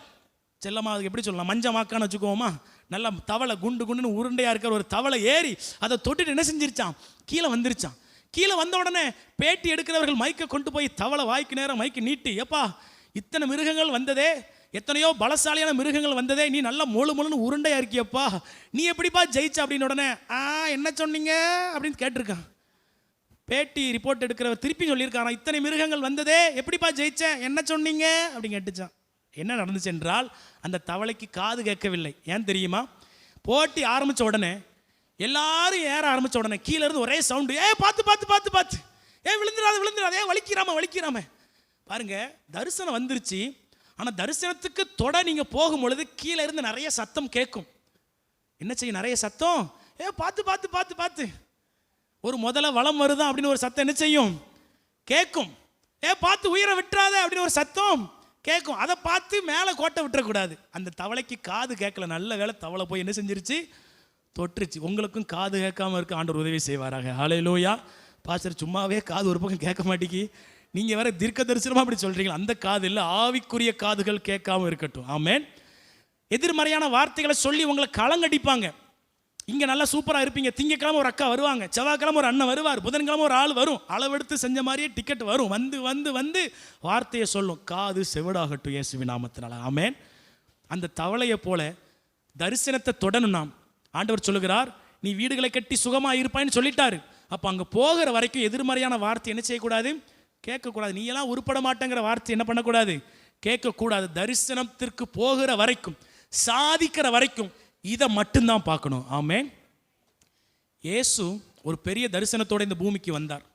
செல்லமா அதுக்கு எப்படி சொல்லலாம், மஞ்ச மாக்கான்னு வச்சுக்கோமா, நல்லா தவளை குண்டுன்னு உருண்டையாக இருக்கிற ஒரு தவளை ஏறி அதை தொட்டுட்டு என்ன செஞ்சிருச்சான், கீழே வந்துருச்சான். கீழே வந்த உடனே பேட்டி எடுக்கிறவர்கள் மைக்கை கொண்டு போய் தவளை வாய்க்கு நேரம் மைக்கு நீட்டி, எப்பா இத்தனை மிருகங்கள் வந்ததே, எத்தனையோ பலசாலியான மிருகங்கள் வந்ததே, நீ நல்லா முழுன்னு உருண்டையா இருக்கியப்பா, நீ எப்படிப்பா ஜெயிச்ச அப்படின்னு உடனே என்ன சொன்னீங்க அப்படின்னு கேட்டிருக்கான். பேட்டி ரிப்போர்ட் எடுக்கிறவர் திருப்பி சொல்லியிருக்காராம், இத்தனை மிருகங்கள் வந்ததே எப்படிப்பா ஜெயிச்சேன், என்ன சொன்னீங்க அப்படின்னு கேட்டுச்சான். என்ன நடந்துச்சு என்றால் அந்த தவளைக்கு காது கேட்கவில்லை. ஏன் தெரியுமா? போட்டி ஆரம்பித்த உடனே எல்லாரும் ஏற ஆரம்பித்த உடனே கீழே இருந்து ஒரே சவுண்டு, பார்த்து விழுந்துடாத, வலிக்கிறாம. பாருங்க, தரிசனம் வந்துருச்சு. ஆனால் தரிசனத்துக்கு தொட நீங்கள் போகும் பொழுது கீழே இருந்து நிறைய சத்தம் கேட்கும். என்ன செய்யும், நிறைய சத்தம், பார்த்து ஒரு முதல்ல வளம் வருதான் அப்படின்னு ஒரு சத்தம் என்ன செய்யும், கேட்கும். பார்த்து உயிரை விட்டுறாத அப்படின்னு ஒரு சத்தம் கேட்கும். அதை பார்த்து மேலே கோட்டை விட்டுறக்கூடாது. அந்த தவளைக்கு காது கேட்கல. நல்ல வேளை தவளை போய் என்ன செஞ்சிருச்சு, தொட்டுருச்சு. உங்களுக்கும் காது கேட்காம இருக்க ஆண்டவர் உதவி செய்வாராக. ஹல்லேலூயா. பாஸ்டர் சும்மாவே காது ஒரு பக்கம் கேட்க மாட்டேங்கி, நீங்கள் வேற தீர்க்க தரிசனமாக அப்படி சொல்கிறீங்களா? அந்த காது இல்லை, ஆவிக்குரிய காதுகள் கேட்காம இருக்கட்டும். ஆமென். எதிர்மறையான வார்த்தைகளை சொல்லி உங்களை களங்கடிப்பாங்க. இங்கே நல்லா சூப்பராக இருப்பீங்க, திங்கக்கிழமை ஒரு அக்கா வருவாங்க, செவ்வாய்க்கிழமை ஒரு அண்ணன் வருவார், புதன்கிழமை ஒரு ஆள் வரும், அளவெடுத்து செஞ்ச மாதிரியே டிக்கெட் வரும், வந்து வார்த்தையை சொல்லும். காது செவிடாகட்டும் இயேசுவின் நாமத்தினால. ஆமென். அந்த தவளையை போல தரிசனத்தை தொடணும். நாம் ஆண்டவர் சொல்லுகிறார், நீ வீடுகளை கட்டி சுகமாக இருப்பான்னு சொல்லிட்டாரு. அப்போ அங்கே போகிற வரைக்கும் எதிர்மறையான வார்த்தை என்ன செய்யக்கூடாது, கேட்கக்கூடாது. நீ எல்லாம் உருப்பட மாட்டேங்கிற வார்த்தை என்ன பண்ணக்கூடாது, கேட்கக்கூடாது. தரிசனத்திற்கு போகிற வரைக்கும், சாதிக்கிற வரைக்கும் இதை மட்டும்தான் பார்க்கணும். ஆமென். இயேசு ஒரு பெரிய தரிசனத்தோடு இந்த பூமிக்கு வந்தார்.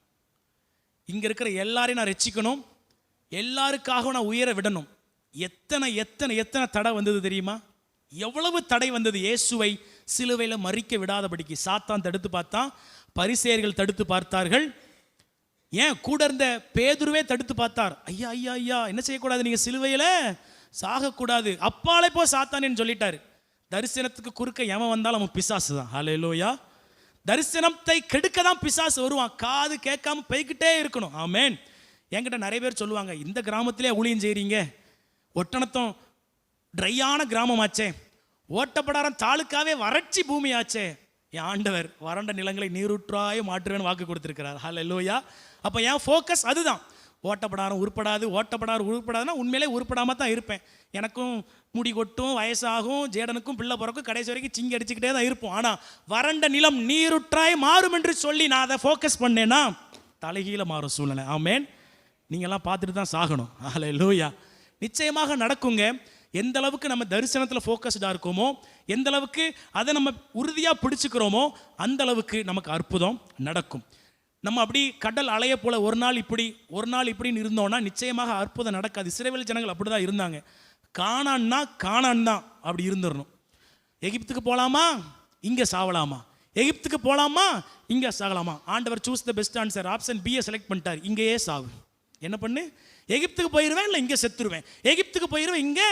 இங்கே இருக்கிற எல்லாரையும் நான் ரட்சிக்கணும், எல்லாருக்காகவும் நான் உயர விடணும். எத்தனை தடை வந்தது தெரியுமா? எவ்வளவு தடை வந்தது. இயேசுவை சிலுவையில் மறிக்க விடாதபடிக்கு சாத்தான் தடுத்து பார்த்தான், பரிசேயர்கள் தடுத்து பார்த்தார்கள், ஏன் கூட இருந்த பேதுருவே தடுத்து பார்த்தார். ஐயா என்ன செய்யக்கூடாது, நீங்கள் சிலுவையில் சாகக்கூடாது, அப்பாலே போ சாத்தானேன்னு சொல்லிட்டாரு. தரிசனத்துக்கு குறுக்க எவன் வந்தாலும் அவன் பிசாசு தான். ஹல்லேலூயா. தரிசனத்தை கெடுக்க தான் பிசாசு வருவான். காது கேட்காம போய்கிட்டே இருக்கணும். ஆமென். என்கிட்ட நிறைய பேர் சொல்லுவாங்க, இந்த கிராமத்திலே ஊழியம் செய்கிறீங்க, ஒட்டணத்தம் ட்ரையான கிராமமாச்சே, ஓட்டப்படாரம் தாலுக்காவே வறட்சி பூமியாச்சே, என் ஆண்டவர் வறண்ட நிலங்களை நீரூற்றாய மாற்றுவேன்னு வாக்கு கொடுத்துருக்கிறார். ஹல்லேலூயா. அப்போ என் ஃபோக்கஸ் அதுதான். ஓட்டப்படாரம் உருப்படாதுன்னா உண்மையிலே உருப்படாமல் தான் இருப்பேன். எனக்கும் முடி கொட்டும், வயசாகும், ஜேடனுக்கும் பிள்ளை பிறக்கும், கடைசி வரைக்கும் சிங்கி அடிச்சுக்கிட்டே தான் இருப்போம். ஆனால் வறண்ட நிலம் நீருற்றாய் மாறும் என்று சொல்லி நான் அதை ஃபோக்கஸ் பண்ணேன்னா தலைகீழ மாறும் சூழ்நிலை. ஆமென். நீங்கள்லாம் பார்த்துட்டு தான் சாகணும். ஹல்லேலூயா. நிச்சயமாக நடக்குங்க. எந்த அளவுக்கு நம்ம தரிசனத்தில் ஃபோக்கஸ்டாக இருக்கோமோ, எந்த அளவுக்கு அதை நம்ம உறுதியாக பிடிச்சிக்கிறோமோ, அந்த அளவுக்கு நமக்கு அற்புதம் நடக்கும். நம்ம அப்படி கடல் அலைய போல ஒரு நாள் இப்படின்னு இருந்தோம்னா நிச்சயமாக அற்புதம் நடக்காது. இஸ்ரவேல் ஜனங்கள் அப்படி தான் இருந்தாங்க. கானான் தான் அப்படி இருந்துடணும். எகிப்துக்கு போகலாமா, இங்கே சாவலாமா, எகிப்துக்கு போகலாமா, இங்கே சாகலாமா? ஆண்டவர் choose the best answer, option பியை செலக்ட் பண்ணிட்டார். இங்கேயே சாவு. என்ன பண்ணு, எகிப்துக்கு போயிடுவேன், இல்லை இங்கே செத்துருவேன். எகிப்துக்கு போயிடுவேன், இங்கே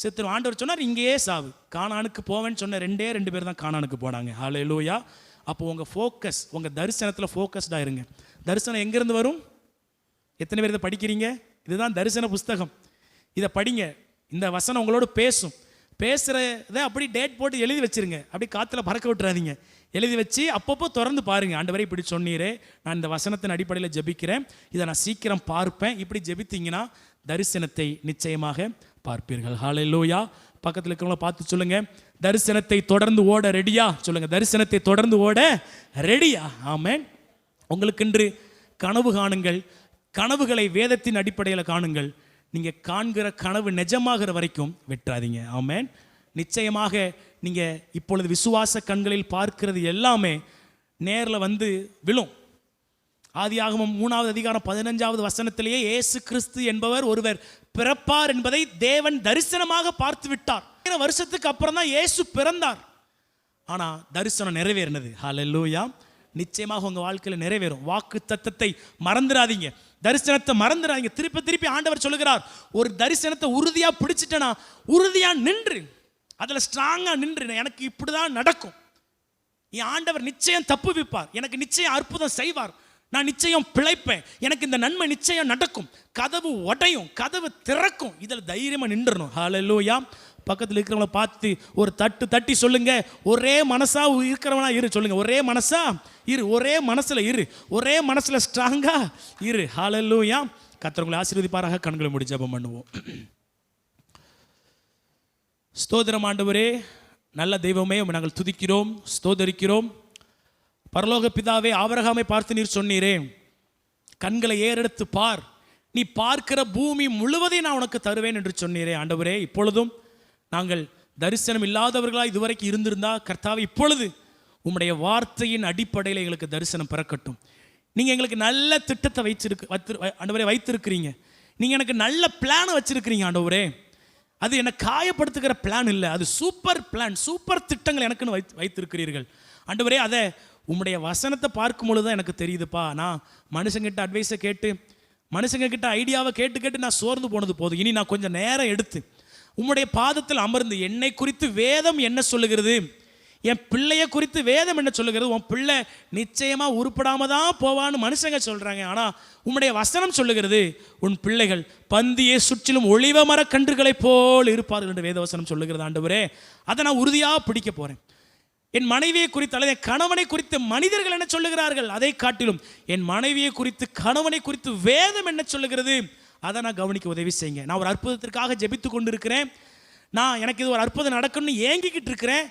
செத்துருவேன். ஆண்டவர் சொன்னார் இங்கேயே சாவு. கானானுக்கு போவேன்னு சொன்ன 2 பேர் தான் கானானுக்கு போனாங்க. ஹல்லேலூயா. அப்போ உங்கள் ஃபோக்கஸ், உங்கள் தரிசனத்தில் ஃபோக்கஸ்டாக இருங்க. தரிசனம் எங்கேருந்து வரும்? எத்தனை பேர் இதை படிக்கிறீங்க? இதுதான் தரிசன புஸ்தகம். இதை படிங்க. இந்த வசனம் உங்களோட பேசும். பேசுகிறத அப்படி டேட் போட்டு எழுதி வச்சுருங்க. அப்படி காற்றுல பறக்க விட்டுறாதீங்க. எழுதி வச்சு அப்பப்போ திறந்து பாருங்கள். ஆண்டவரே இப்படி சொன்னீரே, நான் இந்த வசனத்தின் அடிப்படையில் ஜெபிக்கிறேன், இதை நான் சீக்கிரம் பார்ப்பேன். இப்படி ஜெபித்தீங்கன்னா தரிசனத்தை நிச்சயமாக பார்ப்பீர்கள். ஹல்லேலூயா. பக்கத்தில் இருக்கிறவங்கள பார்த்து சொல்லுங்கள், தரிசனத்தை தொடர்ந்து ஓட ரெடியா? சொல்லுங்கள், தரிசனத்தை தொடர்ந்து ஓட ரெடியா? ஆமென். உங்களுக்கென்று கனவு காணுங்கள். கனவுகளை வேதத்தின் அடிப்படையில் காணுங்கள். நீங்கள் காண்கிற கனவு நிஜமாகிற வரைக்கும் வெட்டாதீங்க. ஆமென். நிச்சயமாக நீங்கள் இப்பொழுது விசுவாச கண்களில் பார்க்கிறது எல்லாமே நேரில் வந்து விழும். ஆதியாகமம் 3வது அதிகாரம் 15வது வசனத்திலேயே இயேசு கிறிஸ்து என்பவர் ஒருவர் பிறப்பார் என்பதை தேவன் தரிசனமாக பார்த்து விட்டார். வருஷத்துக்கு அப்புறம் தான் இயேசு பிறந்தார். ஆனால் தரிசனம் நிறைவேறினது. ஹல்லேலூயா. நிச்சயமாக உங்கள் வாழ்க்கையில் நிறைவேறும். வாக்கு தத்தத்தை மறந்துடாதீங்க, தரிசனத்தை மறந்துடாதீங்க. திருப்பி ஆண்டவர் சொல்லுகிறார், ஒரு தரிசனத்தை உறுதியாக பிடிச்சிட்டேனா உறுதியாக நின்று அதில் ஸ்ட்ராங்காக நின்று, எனக்கு இப்படி தான் நடக்கும், என் ஆண்டவர் நிச்சயம் தப்புவிப்பார், எனக்கு நிச்சயம் அற்புதம் செய்வார், நான் நிச்சயம் பிழைப்பேன், எனக்கு இந்த நன்மை நிச்சயம் நடக்கும், கதவு உடையும், கதவு திறக்கும், இதில் தைரியமாக நின்றுடணும். ஹல்லேலூயா. பக்கத்தில் இருக்கிறவங்கள பார்த்து ஒரு தட்டி சொல்லுங்க, ஒரே மனசா இருக்கிறவனா இரு. சொல்லுங்க, ஒரே மனசா இரு, ஒரே மனசுல இரு, ஒரே மனசுல ஸ்ட்ராங்கா இரு. ஹல்லேலூயா. கர்த்தர் உங்களை ஆசீர்வதிப்பாராக. கண்களை மூடி ஜெபம் பண்ணுவோம். ஸ்தோத்திரம் ஆண்டவரே, நல்ல தெய்வமே, நாங்கள் துதிக்கிறோம், ஸ்தோதரிக்கிறோம். பரலோக பிதாவே, ஆபிரகாமை பார்த்து நீர் சொன்னீரே, கண்களை ஏறெடுத்து பார், நீ பார்க்கிற பூமி முழுவதையும் நான் உனக்கு தருவேன் என்று சொன்னீரே. ஆண்டவரே, இப்பொழுதும் நாங்கள் தரிசனம் இல்லாதவர்களாக இதுவரைக்கும் இருந்திருந்தா கர்த்தாவே, இப்பொழுது உம்முடைய வார்த்தையின் அடிப்படையில் எங்களுக்கு தரிசனம் பிறக்கட்டும். நீங்கள் எங்களுக்கு நல்ல திட்டத்தை ஆண்டவரே வைத்திருக்கிறீங்க. நீங்கள் எனக்கு நல்ல பிளானை வச்சிருக்கிறீங்க ஆண்டவரே. அது என்னை காயப்படுத்துகிற பிளான் இல்லை, அது சூப்பர் பிளான், சூப்பர் திட்டங்கள் எனக்குன்னு வைத்திருக்கிறீர்கள் ஆண்டவரே. அதை உம்முடைய வசனத்தை பார்க்கும் பொழுது தான் எனக்கு தெரியுதுப்பா. நான் மனுஷங்கிட்ட அட்வைஸை கேட்டு, மனுஷங்கிட்ட ஐடியாவை கேட்டு நான் சோர்ந்து போனது போதும். இனி நான் கொஞ்சம் நேரம் எடுத்து உம்முடைய பாதத்தில் அமர்ந்து, என்னை குறித்து வேதம் என்ன சொல்லுகிறது, என் பிள்ளைய குறித்து வேதம் என்ன சொல்லுகிறது, உன் பிள்ளை நிச்சயமாக உருப்படாம தான் போவான்னு மனுஷங்க சொல்கிறாங்க, ஆனால் உம்முடைய வசனம் சொல்லுகிறது, உன் பிள்ளைகள் பந்தியை சுற்றிலும் ஒளிவ மர கன்றுகளை போல் இருப்பார்கள் என்று வேதவசனம் சொல்லுகிறது. ஆண்டவரே, அதை நான் உறுதியாக பிடிக்க போகிறேன். என் மனைவியை குறித்து அல்லது என் கணவனை குறித்து மனிதர்கள் என்ன சொல்லுகிறார்கள், அதை காட்டிலும் என் மனைவியை குறித்து கணவனை குறித்து வேதம் என்ன சொல்லுகிறது, அதை நான் கவனிக்க உதவி செய்யுங்க. நான் ஒரு அற்புதத்திற்காக ஜெபித்து கொண்டு இருக்கிறேன். எனக்கு இது ஒரு அற்புதம் நடக்கணும்னு ஏங்கிக்கிட்டு இருக்கிறேன்.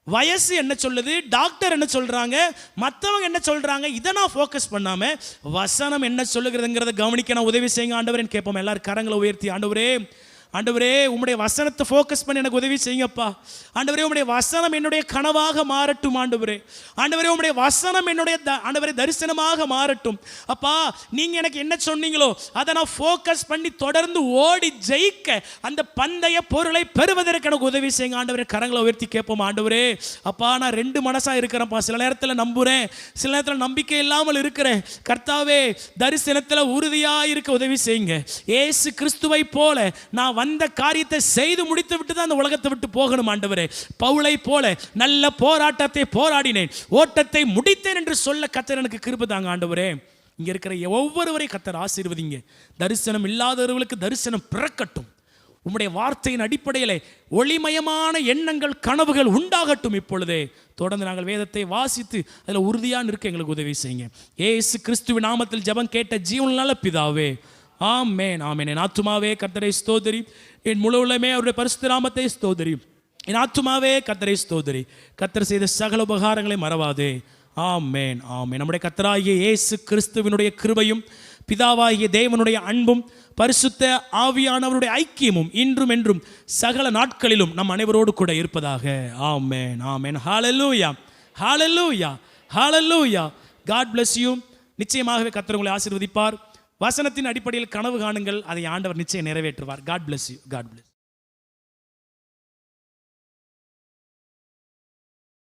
வயசு என்ன சொல்லுது, டாக்டர் என்ன சொல்கிறாங்க, மற்றவங்க என்ன சொல்கிறாங்க, இதை நான் ஃபோக்கஸ் பண்ணாமல் வசனம் என்ன சொல்லுகிறதுங்கிறத கவனிக்க நான் உதவி செய்யுங்க ஆண்டவரேன்னு கேட்போம். எல்லாரும் கரங்களை உயர்த்தி, ஆண்டவரே உம்முடைய வசனத்தை ஃபோக்கஸ் பண்ணி எனக்கு உதவி செய்யுங்கப்பா. ஆண்டவரே, உம்முடைய வசனம் என்னுடைய கனவாக மாறட்டும் ஆண்டவரே. உம்முடைய வசனம் என்னுடைய ஆண்டவரே தரிசனமாக மாறட்டும் அப்பா. நீங்கள் எனக்கு என்ன சொன்னீங்களோ அதை நான் ஃபோக்கஸ் பண்ணி தொடர்ந்து ஓடி ஜெயிக்க, அந்த பந்தய பொருளை பெறுவதற்கு எனக்கு உதவி செய்யுங்க ஆண்டவரே. கரங்களை உயர்த்தி கேட்போம். ஆண்டவரே அப்பா, நான் 2 மனசாக இருக்கிறேன்ப்பா. சில நேரத்தில் நம்புகிறேன், சில நேரத்தில் நம்பிக்கை இல்லாமல் இருக்கிறேன். கர்த்தாவே, தரிசனத்தில் உறுதியாக இருக்க உதவி செய்யுங்க. இயேசு கிறிஸ்துவை போல நான் வந்த காரியத்தை செய்து முடித்து விட்டு தான் அந்த உலகத்தை விட்டு போகணும் ஆண்டவரே. பவுலை போல நல்ல போராட்டத்தை போராடினேன், ஓட்டத்தை முடித்தேன் என்று சொல்ல கர்த்தர் எனக்கு கிருபை தாங்க ஆண்டவரே. இங்க இருக்கிற ஒவ்வொருவரையும் கர்த்தர் ஆசீர்வதிங்க. தரிசனம் இல்லாதவர்களுக்கு தரிசனம் பிறக்கட்டும். உம்முடைய வார்த்தையின் அடிப்படையில் ஒளிமயமான எண்ணங்கள், கனவுகள் உண்டாகட்டும். இப்பொழுதே தொடர்ந்து நாங்கள் வேதத்தை வாசித்து அதில் உறுதியாக இருக்க எங்களுக்கு உதவி செய்யுங்க. இயேசு கிறிஸ்துவின் நாமத்தில் ஜெபம் கேட்ட ஜீவனுள்ள பிதாவே, ஆமென், ஆமென். என் ஆத்துமாவே கர்த்தரை ஸ்தோத்திரி, என் முழு உள்ளமே அவருடைய பரிசுத்த நாமத்தை ஸ்தோத்திரி. என் ஆத்துமாவே கர்த்தரை ஸ்தோத்திரி, கர்த்தர் செய்த சகல உபகாரங்களை மறவாதே. ஆமென், ஆமென். நம்முடைய கர்த்தராகிய இயேசு கிறிஸ்துவினுடைய கிருபையும், பிதாவாகிய தேவனுடைய அன்பும், பரிசுத்த ஆவியானவருடைய ஐக்கியமும் இன்றும் என்றும் சகல நாட்களிலும் நம் அனைவரோடு கூட இருப்பதாக. Amen, amen. Hallelujah, hallelujah, hallelujah. God bless you. நிச்சயமாகவே கர்த்தர் உங்களை ஆசீர்வதிப்பார். வசனத்தின் அடிப்படையில் கனவு காணுங்கள், அதை ஆண்டவர் நிச்சயம் நிறைவேற்றுவார். God bless you. God plus.